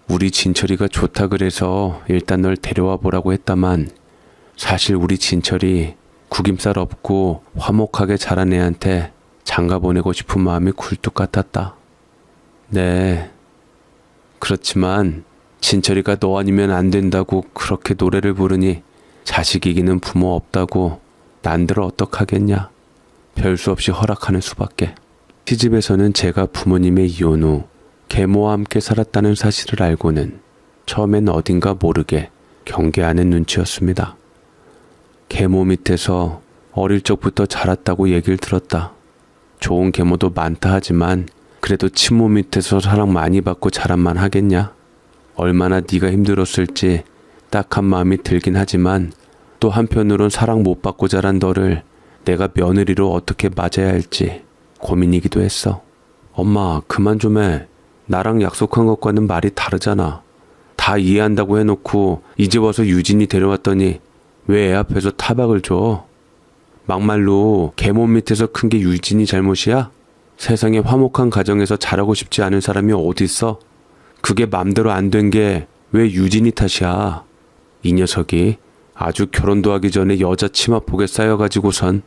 우리 진철이가 좋다 그래서 일단 널 데려와 보라고 했다만 사실 우리 진철이 구김살 없고 화목하게 자란 애한테 장가 보내고 싶은 마음이 굴뚝 같았다. 네. 그렇지만 진철이가 너 아니면 안 된다고 그렇게 노래를 부르니 자식 이기는 부모 없다고 난들 어떡하겠냐. 별 수 없이 허락하는 수밖에. 시집에서는 제가 부모님의 이혼 후 계모와 함께 살았다는 사실을 알고는 처음엔 어딘가 모르게 경계하는 눈치였습니다. 계모 밑에서 어릴 적부터 자랐다고 얘기를 들었다. 좋은 계모도 많다 하지만 그래도 친모 밑에서 사랑 많이 받고 자란만 하겠냐? 얼마나 네가 힘들었을지 딱한 마음이 들긴 하지만 또 한편으론 사랑 못 받고 자란 너를 내가 며느리로 어떻게 맞아야 할지 고민이기도 했어. 엄마 그만 좀 해. 나랑 약속한 것과는 말이 다르잖아. 다 이해한다고 해놓고 이제 와서 유진이 데려왔더니 왜 애 앞에서 타박을 줘? 막말로 계모 밑에서 큰 게 유진이 잘못이야? 세상에 화목한 가정에서 자라고 싶지 않은 사람이 어딨어? 그게 맘대로 안 된 게 왜 유진이 탓이야? 이 녀석이 아주 결혼도 하기 전에 여자 치마폭에 쌓여가지고선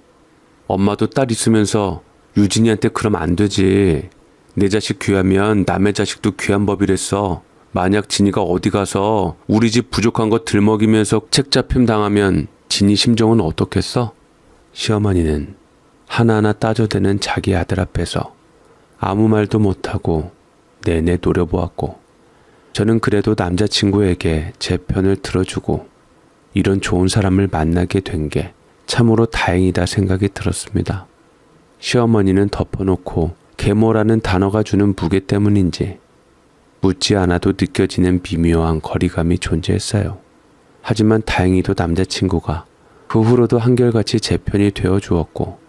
엄마도 딸 있으면서 유진이한테 그러면 안 되지. 내 자식 귀하면 남의 자식도 귀한 법이랬어. 만약 진이가 어디 가서 우리 집 부족한 거 들먹이면서 책잡힘 당하면 진이 심정은 어떻겠어? 시어머니는 하나하나 따져대는 자기 아들 앞에서 아무 말도 못하고 내내 노려보았고 저는 그래도 남자친구에게 제 편을 들어주고 이런 좋은 사람을 만나게 된 게 참으로 다행이다 생각이 들었습니다. 시어머니는 덮어놓고 계모라는 단어가 주는 무게 때문인지 묻지 않아도 느껴지는 미묘한 거리감이 존재했어요. 하지만 다행히도 남자친구가 그 후로도 한결같이 제 편이 되어 주었고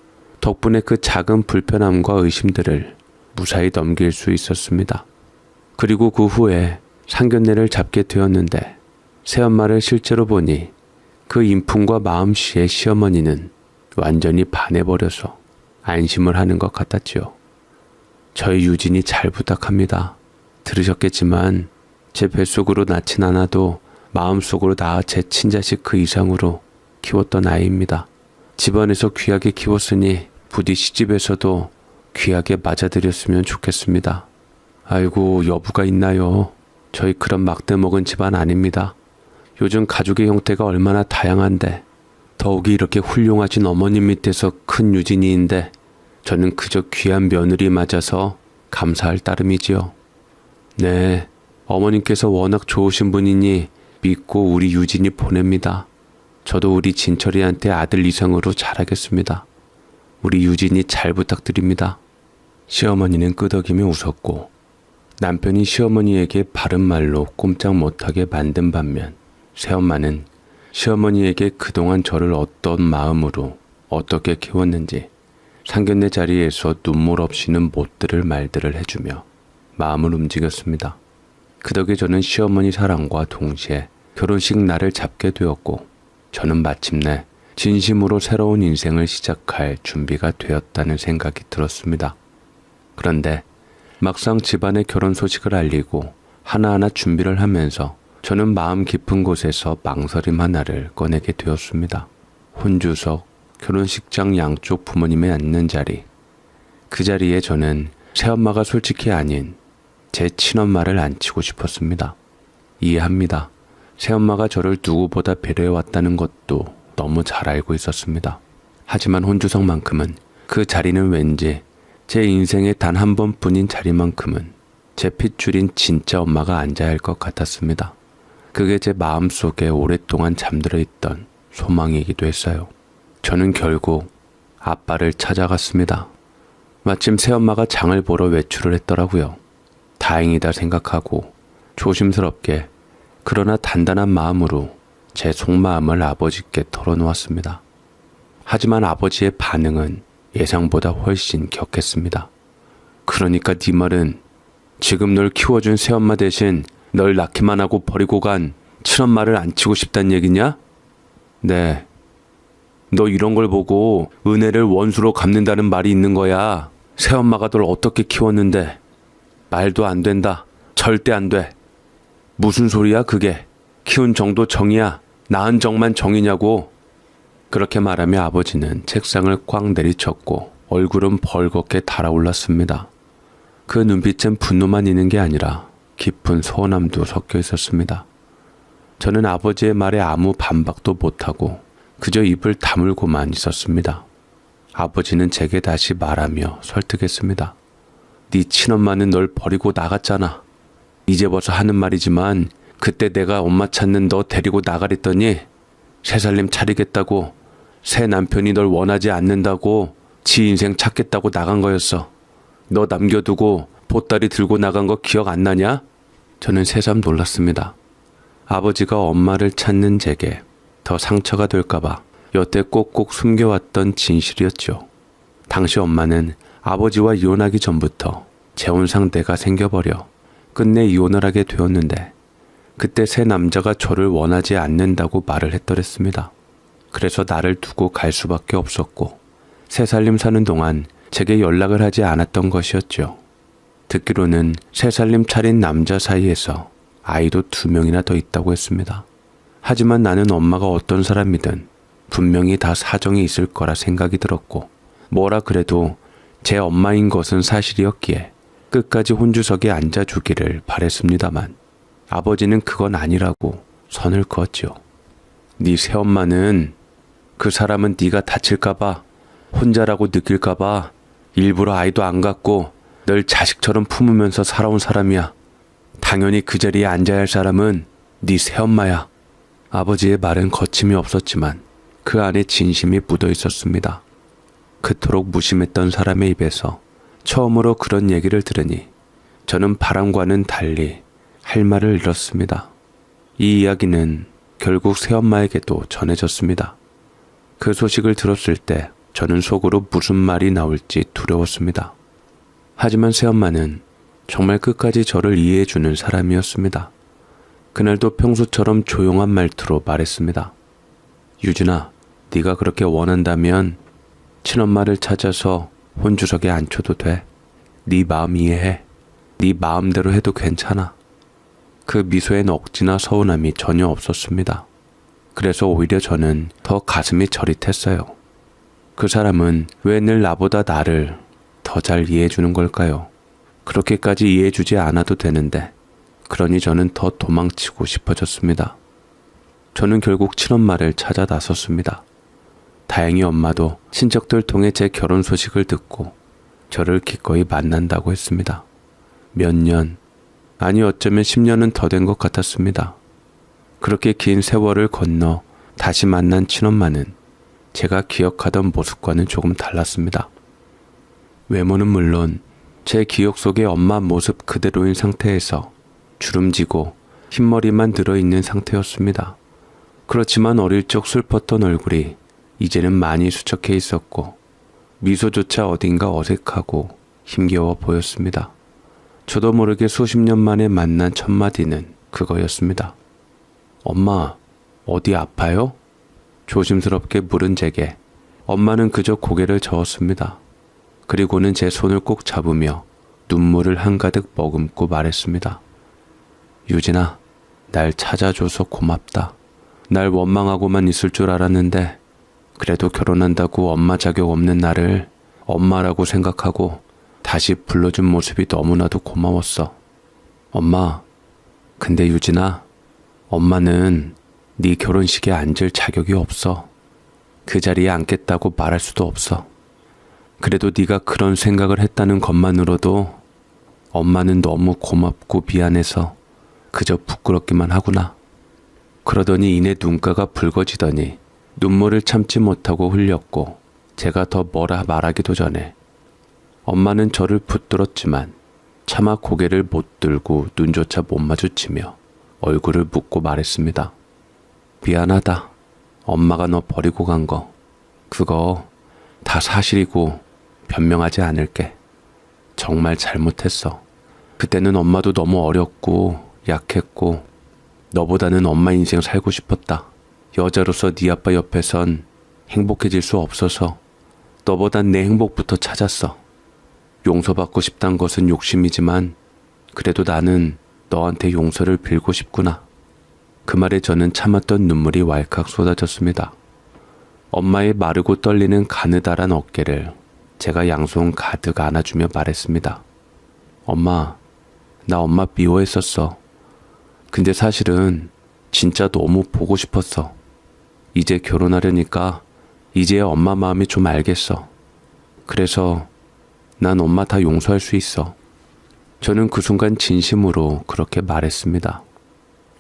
덕분에 그 작은 불편함과 의심들을 무사히 넘길 수 있었습니다. 그리고 그 후에 상견례를 잡게 되었는데 새엄마를 실제로 보니 그 인품과 마음씨에 시어머니는 완전히 반해버려서 안심을 하는 것 같았지요. 저희 유진이 잘 부탁합니다. 들으셨겠지만 제 뱃속으로 낳진 않아도 마음속으로 낳아 제 친자식 그 이상으로 키웠던 아이입니다. 집안에서 귀하게 키웠으니 부디 시집에서도 귀하게 맞아들였으면 좋겠습니다. 아이고 여부가 있나요? 저희 그런 막대 먹은 집안 아닙니다. 요즘 가족의 형태가 얼마나 다양한데 더욱이 이렇게 훌륭하신 어머님 밑에서 큰 유진이인데 저는 그저 귀한 며느리 맞아서 감사할 따름이지요. 네, 어머님께서 워낙 좋으신 분이니 믿고 우리 유진이 보냅니다. 저도 우리 진철이한테 아들 이상으로 잘하겠습니다. 우리 유진이 잘 부탁드립니다. 시어머니는 끄덕이며 웃었고 남편이 시어머니에게 바른 말로 꼼짝 못하게 만든 반면 새엄마는 시어머니에게 그동안 저를 어떤 마음으로 어떻게 키웠는지 상견례 자리에서 눈물 없이는 못 들을 말들을 해주며 마음을 움직였습니다. 그 덕에 저는 시어머니 사랑과 동시에 결혼식 날을 잡게 되었고 저는 마침내 진심으로 새로운 인생을 시작할 준비가 되었다는 생각이 들었습니다. 그런데 막상 집안의 결혼 소식을 알리고 하나하나 준비를 하면서 저는 마음 깊은 곳에서 망설임 하나를 꺼내게 되었습니다. 혼주석, 결혼식장 양쪽 부모님이 앉는 자리. 그 자리에 저는 새엄마가 솔직히 아닌 제 친엄마를 앉히고 싶었습니다. 이해합니다. 새엄마가 저를 누구보다 배려해왔다는 것도 너무 잘 알고 있었습니다. 하지만 혼주석만큼은 그 자리는 왠지 제 인생의 단 한 번뿐인 자리만큼은 제 핏줄인 진짜 엄마가 앉아야 할 것 같았습니다. 그게 제 마음속에 오랫동안 잠들어 있던 소망이기도 했어요. 저는 결국 아빠를 찾아갔습니다. 마침 새엄마가 장을 보러 외출을 했더라고요. 다행이다 생각하고 조심스럽게 그러나 단단한 마음으로 제 속마음을 아버지께 털어놓았습니다. 하지만 아버지의 반응은 예상보다 훨씬 격했습니다. 그러니까 네 말은 지금 널 키워준 새엄마 대신 널 낳기만 하고 버리고 간 친엄마를 앉히고 싶단 얘기냐? 네. 너 이런 걸 보고 은혜를 원수로 갚는다는 말이 있는 거야. 새엄마가 널 어떻게 키웠는데. 말도 안 된다. 절대 안 돼. 무슨 소리야 그게. 키운 정도 정이야. 낳은 정만 정이냐고. 그렇게 말하며 아버지는 책상을 꽉 내리쳤고 얼굴은 벌겋게 달아올랐습니다. 그 눈빛엔 분노만 있는 게 아니라 깊은 서운함도 섞여 있었습니다. 저는 아버지의 말에 아무 반박도 못하고 그저 입을 다물고만 있었습니다. 아버지는 제게 다시 말하며 설득했습니다. 네 친엄마는 널 버리고 나갔잖아. 이제 와서 하는 말이지만 그때 내가 엄마 찾는 너 데리고 나가랬더니 새살림 차리겠다고 새 남편이 널 원하지 않는다고 지 인생 찾겠다고 나간 거였어. 너 남겨두고 보따리 들고 나간 거 기억 안 나냐? 저는 새삼 놀랐습니다. 아버지가 엄마를 찾는 제게 더 상처가 될까봐 여태 꼭꼭 숨겨왔던 진실이었죠. 당시 엄마는 아버지와 이혼하기 전부터 재혼 상대가 생겨버려 끝내 이혼을 하게 되었는데 그때 새 남자가 저를 원하지 않는다고 말을 했더랬습니다. 그래서 나를 두고 갈 수밖에 없었고 새살림 사는 동안 제게 연락을 하지 않았던 것이었죠. 듣기로는 새살림 차린 남자 사이에서 아이도 2명이나 더 있다고 했습니다. 하지만 나는 엄마가 어떤 사람이든 분명히 다 사정이 있을 거라 생각이 들었고 뭐라 그래도 제 엄마인 것은 사실이었기에 끝까지 혼주석에 앉아주기를 바랬습니다만 아버지는 그건 아니라고 선을 그었죠. 네 새엄마는 그 사람은 네가 다칠까봐 혼자라고 느낄까봐 일부러 아이도 안 갖고 널 자식처럼 품으면서 살아온 사람이야. 당연히 그 자리에 앉아야 할 사람은 네 새엄마야. 아버지의 말은 거침이 없었지만 그 안에 진심이 묻어 있었습니다. 그토록 무심했던 사람의 입에서 처음으로 그런 얘기를 들으니 저는 바람과는 달리 할 말을 잃었습니다. 이 이야기는 결국 새엄마에게도 전해졌습니다. 그 소식을 들었을 때 저는 속으로 무슨 말이 나올지 두려웠습니다. 하지만 새엄마는 정말 끝까지 저를 이해해주는 사람이었습니다. 그날도 평소처럼 조용한 말투로 말했습니다. 유진아, 네가 그렇게 원한다면 친엄마를 찾아서 혼주석에 앉혀도 돼. 네 마음 이해해. 네 마음대로 해도 괜찮아. 그 미소엔 억지나 서운함이 전혀 없었습니다. 그래서 오히려 저는 더 가슴이 저릿했어요. 그 사람은 왜 늘 나보다 나를 더 잘 이해해주는 걸까요? 그렇게까지 이해해주지 않아도 되는데 그러니 저는 더 도망치고 싶어졌습니다. 저는 결국 친엄마를 찾아 나섰습니다. 다행히 엄마도 친척들 통해 제 결혼 소식을 듣고 저를 기꺼이 만난다고 했습니다. 몇 년, 아니 어쩌면 10년은 더 된 것 같았습니다. 그렇게 긴 세월을 건너 다시 만난 친엄마는 제가 기억하던 모습과는 조금 달랐습니다. 외모는 물론 제 기억 속의 엄마 모습 그대로인 상태에서 주름지고 흰머리만 들어있는 상태였습니다. 그렇지만 어릴 적 슬펐던 얼굴이 이제는 많이 수척해 있었고 미소조차 어딘가 어색하고 힘겨워 보였습니다. 저도 모르게 수십 년 만에 만난 첫 마디는 그거였습니다. 엄마, 어디 아파요? 조심스럽게 물은 제게 엄마는 그저 고개를 저었습니다. 그리고는 제 손을 꼭 잡으며 눈물을 한가득 머금고 말했습니다. 유진아, 날 찾아줘서 고맙다. 날 원망하고만 있을 줄 알았는데 그래도 결혼한다고 엄마 자격 없는 나를 엄마라고 생각하고 다시 불러준 모습이 너무나도 고마웠어. 엄마, 근데 유진아, 엄마는 네 결혼식에 앉을 자격이 없어. 그 자리에 앉겠다고 말할 수도 없어. 그래도 네가 그런 생각을 했다는 것만으로도 엄마는 너무 고맙고 미안해서 그저 부끄럽기만 하구나. 그러더니 이내 눈가가 붉어지더니 눈물을 참지 못하고 흘렸고 제가 더 뭐라 말하기도 전에 엄마는 저를 붙들었지만 차마 고개를 못 들고 눈조차 못 마주치며 얼굴을 묻고 말했습니다. 미안하다. 엄마가 너 버리고 간 거. 그거 다 사실이고 변명하지 않을게. 정말 잘못했어. 그때는 엄마도 너무 어렸고 약했고 너보다는 엄마 인생 살고 싶었다. 여자로서 네 아빠 옆에선 행복해질 수 없어서 너보단 내 행복부터 찾았어. 용서받고 싶단 것은 욕심이지만 그래도 나는 너한테 용서를 빌고 싶구나. 그 말에 저는 참았던 눈물이 왈칵 쏟아졌습니다. 엄마의 마르고 떨리는 가느다란 어깨를 제가 양손 가득 안아주며 말했습니다. 엄마, 나 엄마 미워했었어. 근데 사실은 진짜 너무 보고 싶었어. 이제 결혼하려니까 이제야 엄마 마음이 좀 알겠어. 그래서 난 엄마 다 용서할 수 있어. 저는 그 순간 진심으로 그렇게 말했습니다.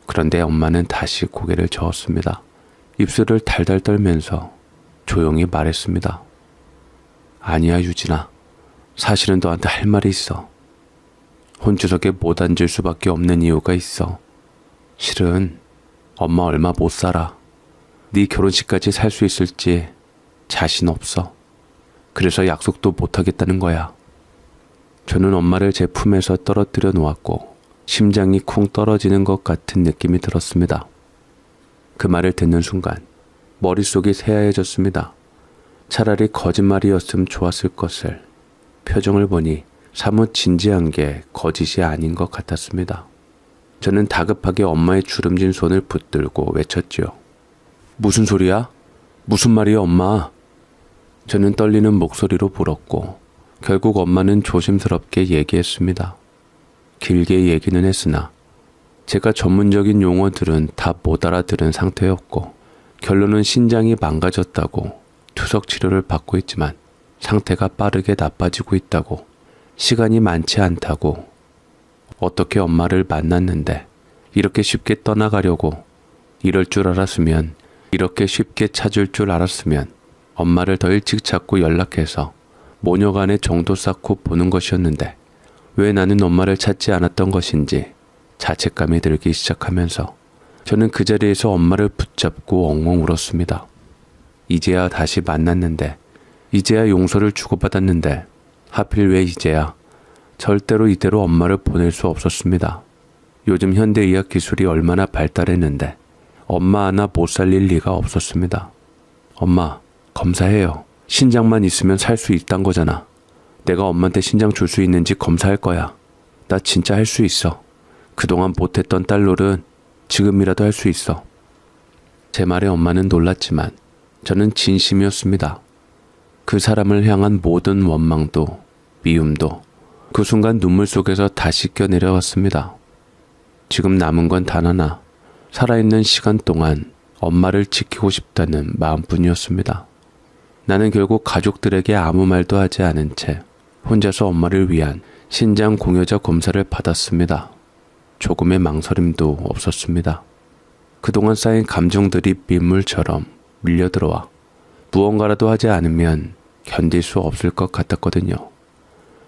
그런데 엄마는 다시 고개를 저었습니다. 입술을 달달 떨면서 조용히 말했습니다. 아니야, 유진아. 사실은 너한테 할 말이 있어. 혼주석에 못 앉을 수밖에 없는 이유가 있어. 실은 엄마 얼마 못 살아. 네 결혼식까지 살 수 있을지 자신 없어. 그래서 약속도 못 하겠다는 거야. 저는 엄마를 제 품에서 떨어뜨려 놓았고 심장이 쿵 떨어지는 것 같은 느낌이 들었습니다. 그 말을 듣는 순간 머릿속이 새하얘졌습니다. 차라리 거짓말이었음 좋았을 것을. 표정을 보니 사뭇 진지한 게 거짓이 아닌 것 같았습니다. 저는 다급하게 엄마의 주름진 손을 붙들고 외쳤지요. 무슨 소리야? 무슨 말이야, 엄마? 저는 떨리는 목소리로 물었고 결국 엄마는 조심스럽게 얘기했습니다. 길게 얘기는 했으나 제가 전문적인 용어들은 다 못 알아들은 상태였고 결론은 신장이 망가졌다고 투석 치료를 받고 있지만 상태가 빠르게 나빠지고 있다고, 시간이 많지 않다고, 어떻게 엄마를 만났는데 이렇게 쉽게 떠나가려고, 이럴 줄 알았으면, 이렇게 쉽게 찾을 줄 알았으면 엄마를 더 일찍 찾고 연락해서 모녀간의 정도 쌓고 보는 것이었는데 왜 나는 엄마를 찾지 않았던 것인지 자책감이 들기 시작하면서 저는 그 자리에서 엄마를 붙잡고 엉엉 울었습니다. 이제야 다시 만났는데, 이제야 용서를 주고받았는데 하필 왜 이제야. 절대로 이대로 엄마를 보낼 수 없었습니다. 요즘 현대의학 기술이 얼마나 발달했는데 엄마 하나 못 살릴 리가 없었습니다. 엄마, 검사해요. 신장만 있으면 살 수 있단 거잖아. 내가 엄마한테 신장 줄 수 있는지 검사할 거야. 나 진짜 할 수 있어. 그동안 못했던 딸 노릇 지금이라도 할 수 있어. 제 말에 엄마는 놀랐지만 저는 진심이었습니다. 그 사람을 향한 모든 원망도 미움도 그 순간 눈물 속에서 다시 껴내려왔습니다. 지금 남은 건 단 하나, 살아있는 시간 동안 엄마를 지키고 싶다는 마음뿐이었습니다. 나는 결국 가족들에게 아무 말도 하지 않은 채 혼자서 엄마를 위한 신장 공여자 검사를 받았습니다. 조금의 망설임도 없었습니다. 그동안 쌓인 감정들이 민물처럼 밀려들어와 무언가라도 하지 않으면 견딜 수 없을 것 같았거든요.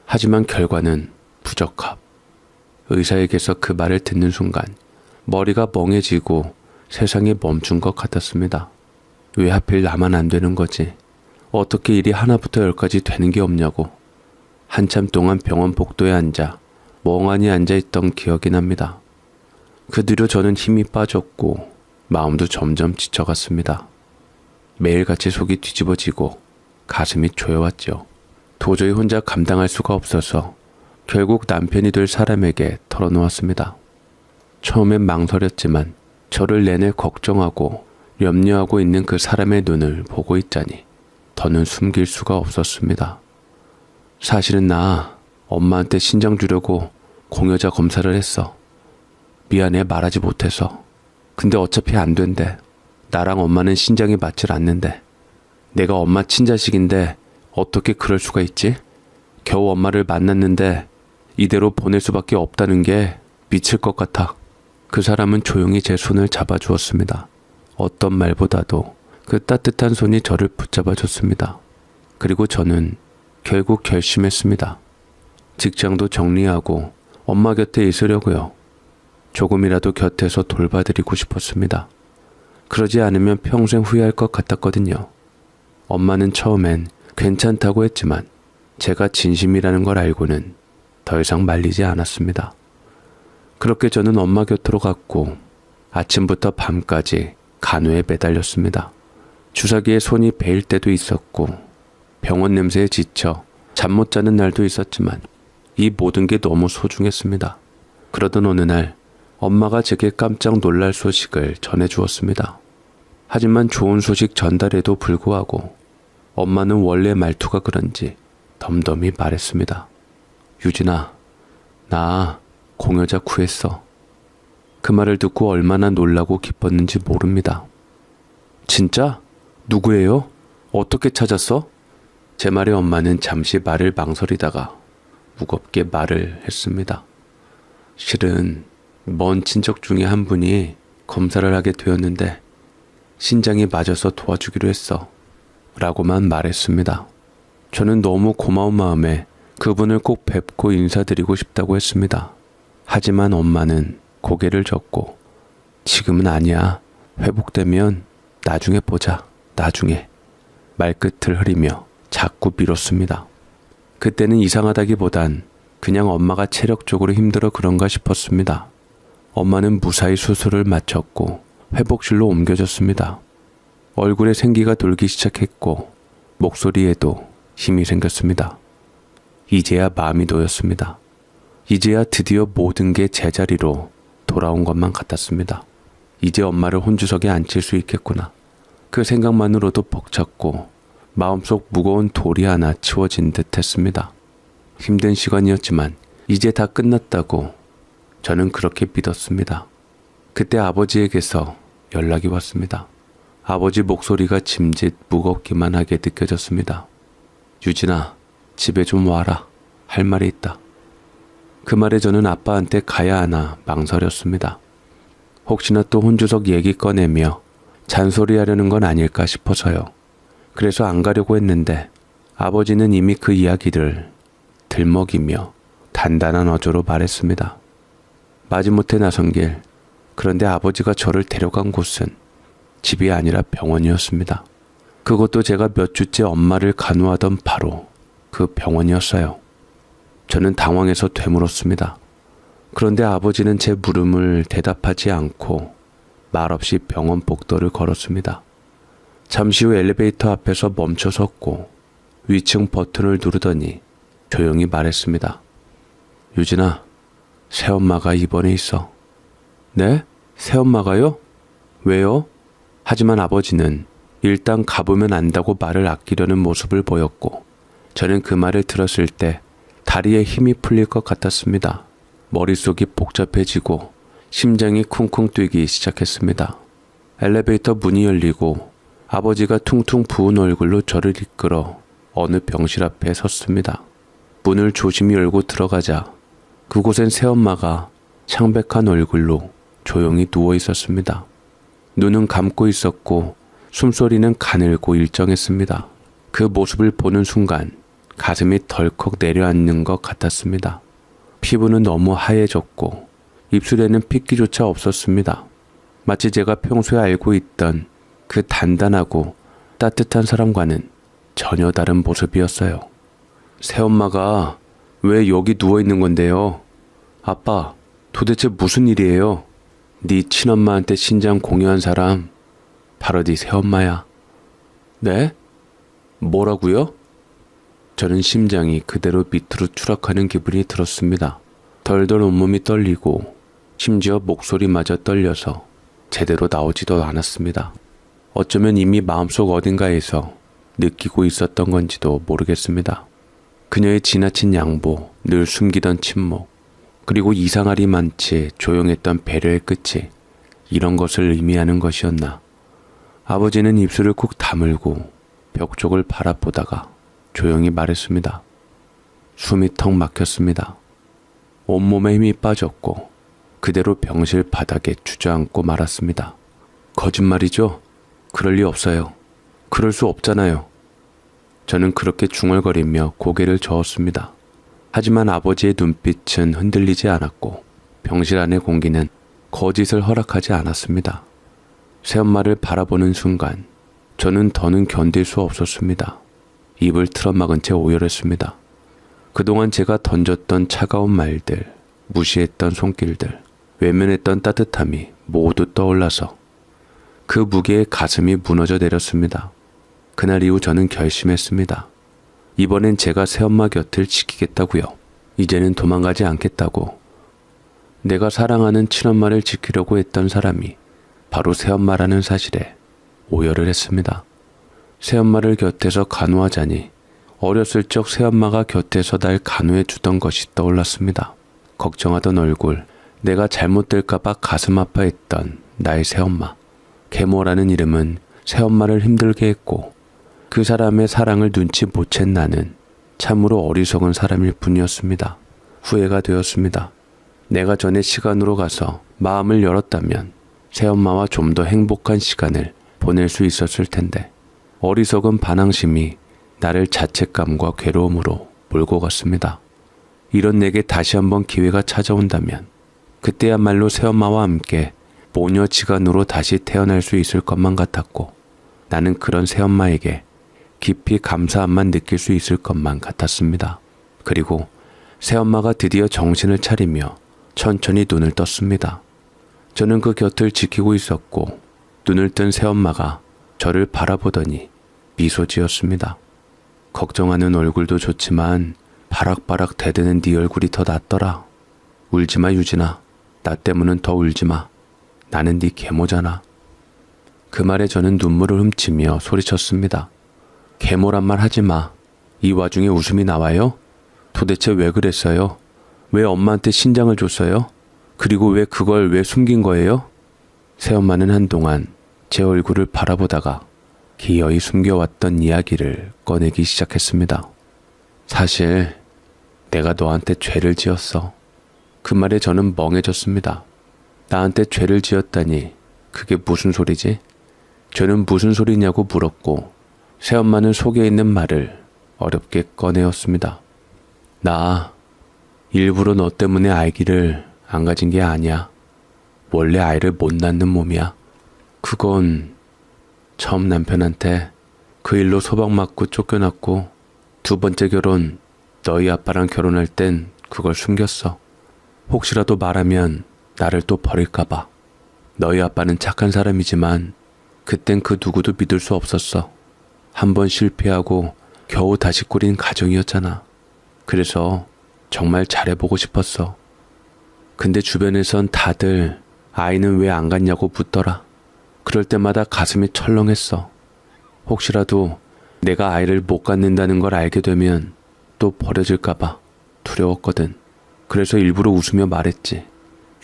하지만 결과는 부적합. 의사에게서 그 말을 듣는 순간 머리가 멍해지고 세상이 멈춘 것 같았습니다. 왜 하필 나만 안 되는 거지? 어떻게 일이 하나부터 열까지 되는 게 없냐고. 한참 동안 병원 복도에 앉아 멍하니 앉아있던 기억이 납니다. 그 뒤로 저는 힘이 빠졌고 마음도 점점 지쳐갔습니다. 매일같이 속이 뒤집어지고 가슴이 조여왔죠. 도저히 혼자 감당할 수가 없어서 결국 남편이 될 사람에게 털어놓았습니다. 처음엔 망설였지만 저를 내내 걱정하고 염려하고 있는 그 사람의 눈을 보고 있자니 더는 숨길 수가 없었습니다. 사실은 나 엄마한테 신장 주려고 공여자 검사를 했어. 미안해, 말하지 못해서. 근데 어차피 안 된대. 나랑 엄마는 신장이 맞질 않는데. 내가 엄마 친자식인데 어떻게 그럴 수가 있지? 겨우 엄마를 만났는데 이대로 보낼 수밖에 없다는 게 미칠 것 같아. 그 사람은 조용히 제 손을 잡아주었습니다. 어떤 말보다도 그 따뜻한 손이 저를 붙잡아줬습니다. 그리고 저는 결국 결심했습니다. 직장도 정리하고 엄마 곁에 있으려고요. 조금이라도 곁에서 돌봐드리고 싶었습니다. 그러지 않으면 평생 후회할 것 같았거든요. 엄마는 처음엔 괜찮다고 했지만 제가 진심이라는 걸 알고는 더 이상 말리지 않았습니다. 그렇게 저는 엄마 곁으로 갔고 아침부터 밤까지 간호에 매달렸습니다. 주사기에 손이 베일 때도 있었고 병원 냄새에 지쳐 잠 못 자는 날도 있었지만 이 모든 게 너무 소중했습니다. 그러던 어느 날 엄마가 제게 깜짝 놀랄 소식을 전해주었습니다. 하지만 좋은 소식 전달에도 불구하고 엄마는 원래 말투가 그런지 덤덤히 말했습니다. 유진아, 나 공여자 구했어. 그 말을 듣고 얼마나 놀라고 기뻤는지 모릅니다. 진짜? 누구예요? 어떻게 찾았어? 제 말에 엄마는 잠시 말을 망설이다가 무겁게 말을 했습니다. 실은 먼 친척 중에 한 분이 검사를 하게 되었는데 신장이 맞아서 도와주기로 했어. 라고만 말했습니다. 저는 너무 고마운 마음에 그분을 꼭 뵙고 인사드리고 싶다고 했습니다. 하지만 엄마는 고개를 젓고 지금은 아니야. 회복되면 나중에 보자. 나중에. 말끝을 흐리며 자꾸 미뤘습니다. 그때는 이상하다기보단 그냥 엄마가 체력적으로 힘들어 그런가 싶었습니다. 엄마는 무사히 수술을 마쳤고 회복실로 옮겨졌습니다. 얼굴에 생기가 돌기 시작했고 목소리에도 힘이 생겼습니다. 이제야 마음이 놓였습니다. 이제야 드디어 모든 게 제자리로 돌아온 것만 같았습니다. 이제 엄마를 혼주석에 앉힐 수 있겠구나. 그 생각만으로도 벅찼고 마음속 무거운 돌이 하나 치워진 듯 했습니다. 힘든 시간이었지만 이제 다 끝났다고 저는 그렇게 믿었습니다. 그때 아버지에게서 연락이 왔습니다. 아버지 목소리가 짐짓 무겁기만 하게 느껴졌습니다. 유진아, 집에 좀 와라. 할 말이 있다. 그 말에 저는 아빠한테 가야 하나 망설였습니다. 혹시나 또 혼주석 얘기 꺼내며 잔소리하려는 건 아닐까 싶어서요. 그래서 안 가려고 했는데 아버지는 이미 그 이야기를 들먹이며 단단한 어조로 말했습니다. 마지못해 나선 길, 그런데 아버지가 저를 데려간 곳은 집이 아니라 병원이었습니다. 그것도 제가 몇 주째 엄마를 간호하던 바로 그 병원이었어요. 저는 당황해서 되물었습니다. 그런데 아버지는 제 물음을 대답하지 않고 말없이 병원 복도를 걸었습니다. 잠시 후 엘리베이터 앞에서 멈춰 섰고 위층 버튼을 누르더니 조용히 말했습니다. 유진아, 새엄마가 입원해 있어. 네? 새엄마가요? 왜요? 하지만 아버지는 일단 가보면 안다고 말을 아끼려는 모습을 보였고 저는 그 말을 들었을 때 다리에 힘이 풀릴 것 같았습니다. 머릿속이 복잡해지고 심장이 쿵쿵 뛰기 시작했습니다. 엘리베이터 문이 열리고 아버지가 퉁퉁 부은 얼굴로 저를 이끌어 어느 병실 앞에 섰습니다. 문을 조심히 열고 들어가자 그곳엔 새엄마가 창백한 얼굴로 조용히 누워 있었습니다. 눈은 감고 있었고 숨소리는 가늘고 일정했습니다. 그 모습을 보는 순간 가슴이 덜컥 내려앉는 것 같았습니다. 피부는 너무 하얘졌고 입술에는 핏기조차 없었습니다. 마치 제가 평소에 알고 있던 그 단단하고 따뜻한 사람과는 전혀 다른 모습이었어요. 새엄마가 왜 여기 누워 있는 건데요? 아빠, 도대체 무슨 일이에요? 네 친엄마한테 신장 공여한 사람 바로 네 새엄마야. 네? 뭐라고요? 저는 심장이 그대로 밑으로 추락하는 기분이 들었습니다. 덜덜 온몸이 떨리고 심지어 목소리마저 떨려서 제대로 나오지도 않았습니다. 어쩌면 이미 마음속 어딘가에서 느끼고 있었던 건지도 모르겠습니다. 그녀의 지나친 양보, 늘 숨기던 침묵, 그리고 이상하리 많지 조용했던 배려의 끝이 이런 것을 의미하는 것이었나. 아버지는 입술을 쿡 다물고 벽 쪽을 바라보다가 조용히 말했습니다. 숨이 턱 막혔습니다. 온몸에 힘이 빠졌고 그대로 병실 바닥에 주저앉고 말았습니다. 거짓말이죠? 그럴 리 없어요. 그럴 수 없잖아요. 저는 그렇게 중얼거리며 고개를 저었습니다. 하지만 아버지의 눈빛은 흔들리지 않았고 병실 안의 공기는 거짓을 허락하지 않았습니다. 새엄마를 바라보는 순간 저는 더는 견딜 수 없었습니다. 입을 틀어막은 채 오열했습니다. 그동안 제가 던졌던 차가운 말들, 무시했던 손길들, 외면했던 따뜻함이 모두 떠올라서 그 무게에 가슴이 무너져 내렸습니다. 그날 이후 저는 결심했습니다. 이번엔 제가 새엄마 곁을 지키겠다고요. 이제는 도망가지 않겠다고. 내가 사랑하는 친엄마를 지키려고 했던 사람이 바로 새엄마라는 사실에 오열을 했습니다. 새엄마를 곁에서 간호하자니 어렸을 적 새엄마가 곁에서 날 간호해 주던 것이 떠올랐습니다. 걱정하던 얼굴, 내가 잘못될까봐 가슴 아파했던 나의 새엄마. 계모라는 이름은 새엄마를 힘들게 했고 그 사람의 사랑을 눈치 못 챈 나는 참으로 어리석은 사람일 뿐이었습니다. 후회가 되었습니다. 내가 전에 시간으로 가서 마음을 열었다면 새엄마와 좀 더 행복한 시간을 보낼 수 있었을 텐데 어리석은 반항심이 나를 자책감과 괴로움으로 몰고 갔습니다. 이런 내게 다시 한번 기회가 찾아온다면 그때야말로 새엄마와 함께 모녀지간으로 다시 태어날 수 있을 것만 같았고 나는 그런 새엄마에게 깊이 감사함만 느낄 수 있을 것만 같았습니다. 그리고 새엄마가 드디어 정신을 차리며 천천히 눈을 떴습니다. 저는 그 곁을 지키고 있었고 눈을 뜬 새엄마가 저를 바라보더니 미소 지었습니다. 걱정하는 얼굴도 좋지만 바락바락 대드는 네 얼굴이 더 낫더라. 울지마 유진아. 나 때문은 더 울지마. 나는 네 계모잖아. 그 말에 저는 눈물을 훔치며 소리쳤습니다. 계모란 말 하지마. 이 와중에 웃음이 나와요? 도대체 왜 그랬어요? 왜 엄마한테 신장을 줬어요? 그리고 왜 그걸 왜 숨긴 거예요? 새엄마는 한동안 제 얼굴을 바라보다가 기어이 숨겨왔던 이야기를 꺼내기 시작했습니다. 사실 내가 너한테 죄를 지었어. 그 말에 저는 멍해졌습니다. 나한테 죄를 지었다니 그게 무슨 소리지? 죄는 무슨 소리냐고 물었고 새엄마는 속에 있는 말을 어렵게 꺼내었습니다. 나 일부러 너 때문에 아기를 안 가진 게 아니야. 원래 아이를 못 낳는 몸이야. 그건 처음 남편한테 그 일로 소박맞고 쫓겨났고 두 번째 결혼 너희 아빠랑 결혼할 땐 그걸 숨겼어. 혹시라도 말하면 나를 또 버릴까봐. 너희 아빠는 착한 사람이지만 그땐 그 누구도 믿을 수 없었어. 한번 실패하고 겨우 다시 꾸린 가정이었잖아. 그래서 정말 잘해보고 싶었어. 근데 주변에선 다들 아이는 왜 안 갔냐고 묻더라. 그럴 때마다 가슴이 철렁했어. 혹시라도 내가 아이를 못 갖는다는 걸 알게 되면 또 버려질까봐 두려웠거든. 그래서 일부러 웃으며 말했지.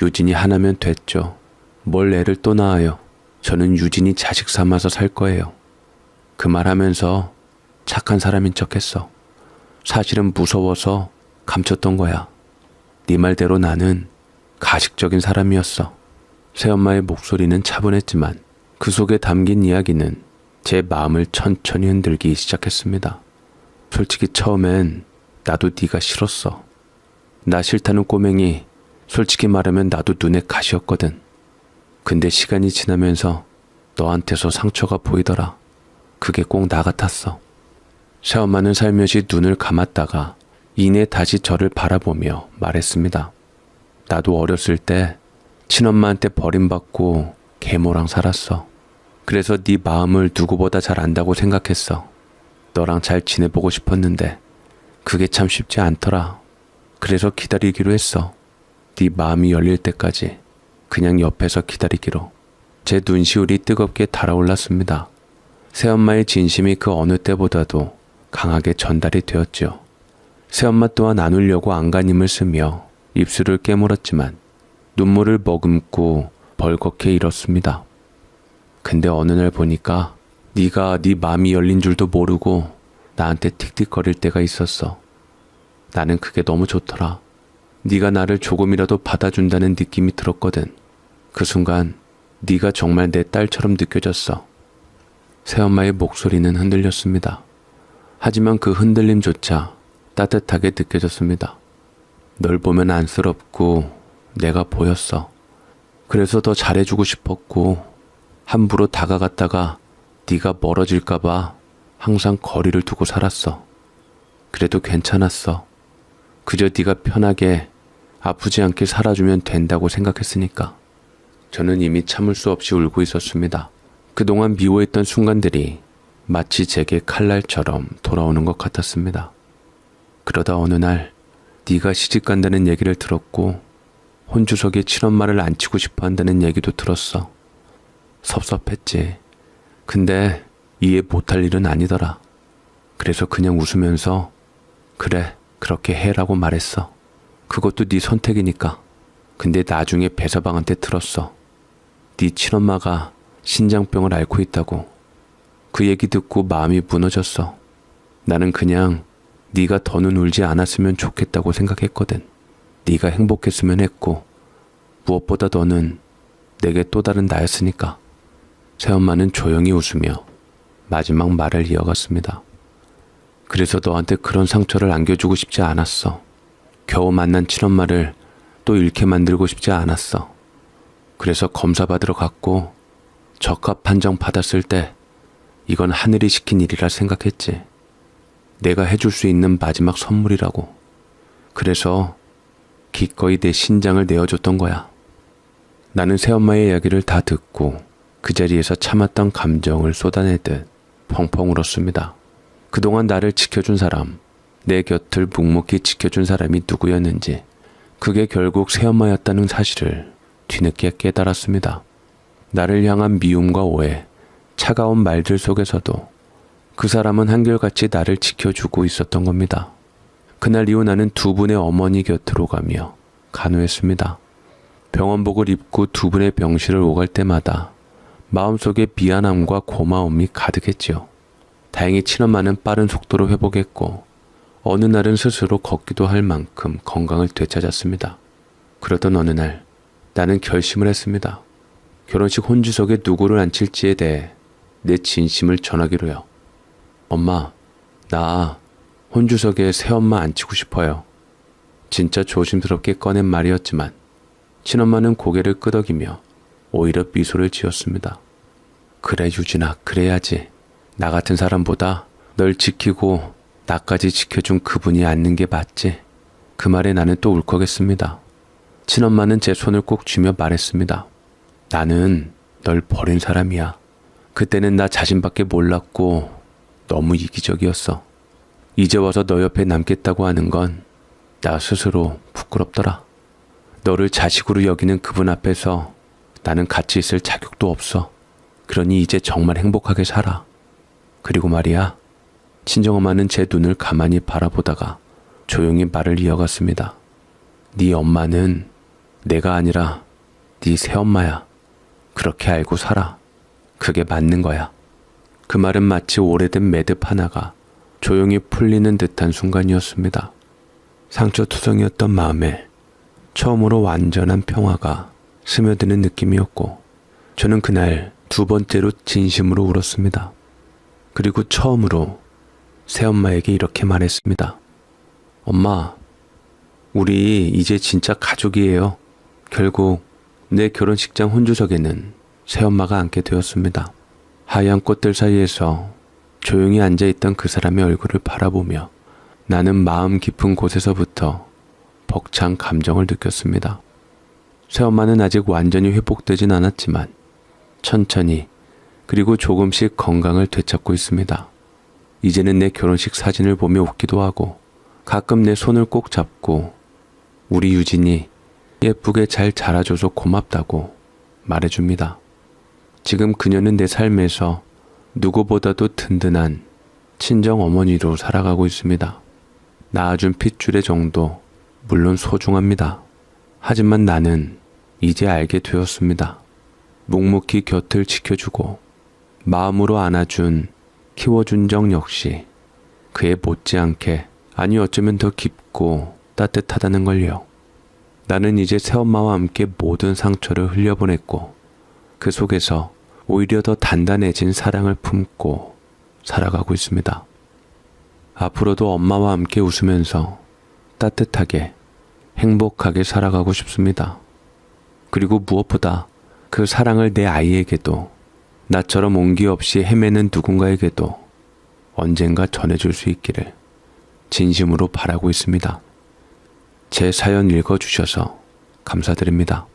유진이 하나면 됐죠. 뭘 애를 또 낳아요. 저는 유진이 자식 삼아서 살 거예요. 그 말하면서 착한 사람인 척했어. 사실은 무서워서 감췄던 거야. 네 말대로 나는 가식적인 사람이었어. 새엄마의 목소리는 차분했지만 그 속에 담긴 이야기는 제 마음을 천천히 흔들기 시작했습니다. 솔직히 처음엔 나도 네가 싫었어. 나 싫다는 꼬맹이 솔직히 말하면 나도 눈에 가시였거든. 근데 시간이 지나면서 너한테서 상처가 보이더라. 그게 꼭 나 같았어. 새엄마는 살며시 눈을 감았다가 이내 다시 저를 바라보며 말했습니다. 나도 어렸을 때 친엄마한테 버림받고 계모랑 살았어. 그래서 네 마음을 누구보다 잘 안다고 생각했어. 너랑 잘 지내보고 싶었는데 그게 참 쉽지 않더라. 그래서 기다리기로 했어. 네 마음이 열릴 때까지 그냥 옆에서 기다리기로. 제 눈시울이 뜨겁게 달아올랐습니다. 새엄마의 진심이 그 어느 때보다도 강하게 전달이 되었죠. 새엄마 또한 안 울려고 안간힘을 쓰며 입술을 깨물었지만 눈물을 머금고 벌겋게 잃었습니다. 근데 어느 날 보니까 네가 네 마음이 열린 줄도 모르고 나한테 틱틱거릴 때가 있었어. 나는 그게 너무 좋더라. 네가 나를 조금이라도 받아준다는 느낌이 들었거든. 그 순간 네가 정말 내 딸처럼 느껴졌어. 새엄마의 목소리는 흔들렸습니다. 하지만 그 흔들림조차 따뜻하게 느껴졌습니다. 널 보면 안쓰럽고 내가 보였어. 그래서 더 잘해주고 싶었고 함부로 다가갔다가 네가 멀어질까봐 항상 거리를 두고 살았어. 그래도 괜찮았어. 그저 네가 편하게 아프지 않게 살아주면 된다고 생각했으니까. 저는 이미 참을 수 없이 울고 있었습니다. 그동안 미워했던 순간들이 마치 제게 칼날처럼 돌아오는 것 같았습니다. 그러다 어느 날 네가 시집간다는 얘기를 들었고 혼주석에 친엄마를 앉히고 싶어 한다는 얘기도 들었어. 섭섭했지. 근데 이해 못할 일은 아니더라. 그래서 그냥 웃으면서 그래, 그렇게 해라고 말했어. 그것도 네 선택이니까. 근데 나중에 배서방한테 들었어. 네 친엄마가 신장병을 앓고 있다고. 그 얘기 듣고 마음이 무너졌어. 나는 그냥 네가 더는 울지 않았으면 좋겠다고 생각했거든. 네가 행복했으면 했고 무엇보다 너는 내게 또 다른 나였으니까. 새엄마는 조용히 웃으며 마지막 말을 이어갔습니다. 그래서 너한테 그런 상처를 안겨주고 싶지 않았어. 겨우 만난 친엄마를 또 잃게 만들고 싶지 않았어. 그래서 검사 받으러 갔고 적합 판정 받았을 때 이건 하늘이 시킨 일이라 생각했지. 내가 해줄 수 있는 마지막 선물이라고. 그래서 기꺼이 내 신장을 내어줬던 거야. 나는 새엄마의 이야기를 다 듣고 그 자리에서 참았던 감정을 쏟아내듯 펑펑 울었습니다. 그동안 나를 지켜준 사람, 내 곁을 묵묵히 지켜준 사람이 누구였는지, 그게 결국 새엄마였다는 사실을 뒤늦게 깨달았습니다. 나를 향한 미움과 오해, 차가운 말들 속에서도 그 사람은 한결같이 나를 지켜주고 있었던 겁니다. 그날 이후 나는 두 분의 어머니 곁으로 가며 간호했습니다. 병원복을 입고 두 분의 병실을 오갈 때마다 마음속에 미안함과 고마움이 가득했지요. 다행히 친엄마는 빠른 속도로 회복했고 어느 날은 스스로 걷기도 할 만큼 건강을 되찾았습니다. 그러던 어느 날 나는 결심을 했습니다. 결혼식 혼주석에 누구를 앉힐지에 대해 내 진심을 전하기로요. 엄마, 나 혼주석에 새엄마 앉히고 싶어요. 진짜 조심스럽게 꺼낸 말이었지만 친엄마는 고개를 끄덕이며 오히려 미소를 지었습니다. 그래 유진아, 그래야지. 나 같은 사람보다 널 지키고 나까지 지켜준 그분이 앉는 게 맞지. 그 말에 나는 또 울컥했습니다. 친엄마는 제 손을 꼭 쥐며 말했습니다. 나는 널 버린 사람이야. 그때는 나 자신밖에 몰랐고 너무 이기적이었어. 이제 와서 너 옆에 남겠다고 하는 건 나 스스로 부끄럽더라. 너를 자식으로 여기는 그분 앞에서 나는 같이 있을 자격도 없어. 그러니 이제 정말 행복하게 살아. 그리고 말이야, 친정엄마는 제 눈을 가만히 바라보다가 조용히 말을 이어갔습니다. 네 엄마는 내가 아니라 네 새엄마야. 그렇게 알고 살아. 그게 맞는 거야. 그 말은 마치 오래된 매듭 하나가 조용히 풀리는 듯한 순간이었습니다. 상처투성이었던 마음에 처음으로 완전한 평화가 스며드는 느낌이었고 저는 그날 두 번째로 진심으로 울었습니다. 그리고 처음으로 새엄마에게 이렇게 말했습니다. 엄마, 우리 이제 진짜 가족이에요. 결국 내 결혼식장 혼주석에는 새엄마가 앉게 되었습니다. 하얀 꽃들 사이에서 조용히 앉아있던 그 사람의 얼굴을 바라보며 나는 마음 깊은 곳에서부터 벅찬 감정을 느꼈습니다. 새엄마는 아직 완전히 회복되진 않았지만 천천히 그리고 조금씩 건강을 되찾고 있습니다. 이제는 내 결혼식 사진을 보며 웃기도 하고 가끔 내 손을 꼭 잡고 우리 유진이 예쁘게 잘 자라줘서 고맙다고 말해줍니다. 지금 그녀는 내 삶에서 누구보다도 든든한 친정 어머니로 살아가고 있습니다. 낳아준 핏줄의 정도 물론 소중합니다. 하지만 나는 이제 알게 되었습니다. 묵묵히 곁을 지켜주고 마음으로 안아준 키워준 정 역시 그에 못지않게 아니 어쩌면 더 깊고 따뜻하다는 걸요. 나는 이제 새엄마와 함께 모든 상처를 흘려보냈고 그 속에서 오히려 더 단단해진 사랑을 품고 살아가고 있습니다. 앞으로도 엄마와 함께 웃으면서 따뜻하게 행복하게 살아가고 싶습니다. 그리고 무엇보다 그 사랑을 내 아이에게도 나처럼 온기 없이 헤매는 누군가에게도 언젠가 전해줄 수 있기를 진심으로 바라고 있습니다. 제 사연 읽어주셔서 감사드립니다.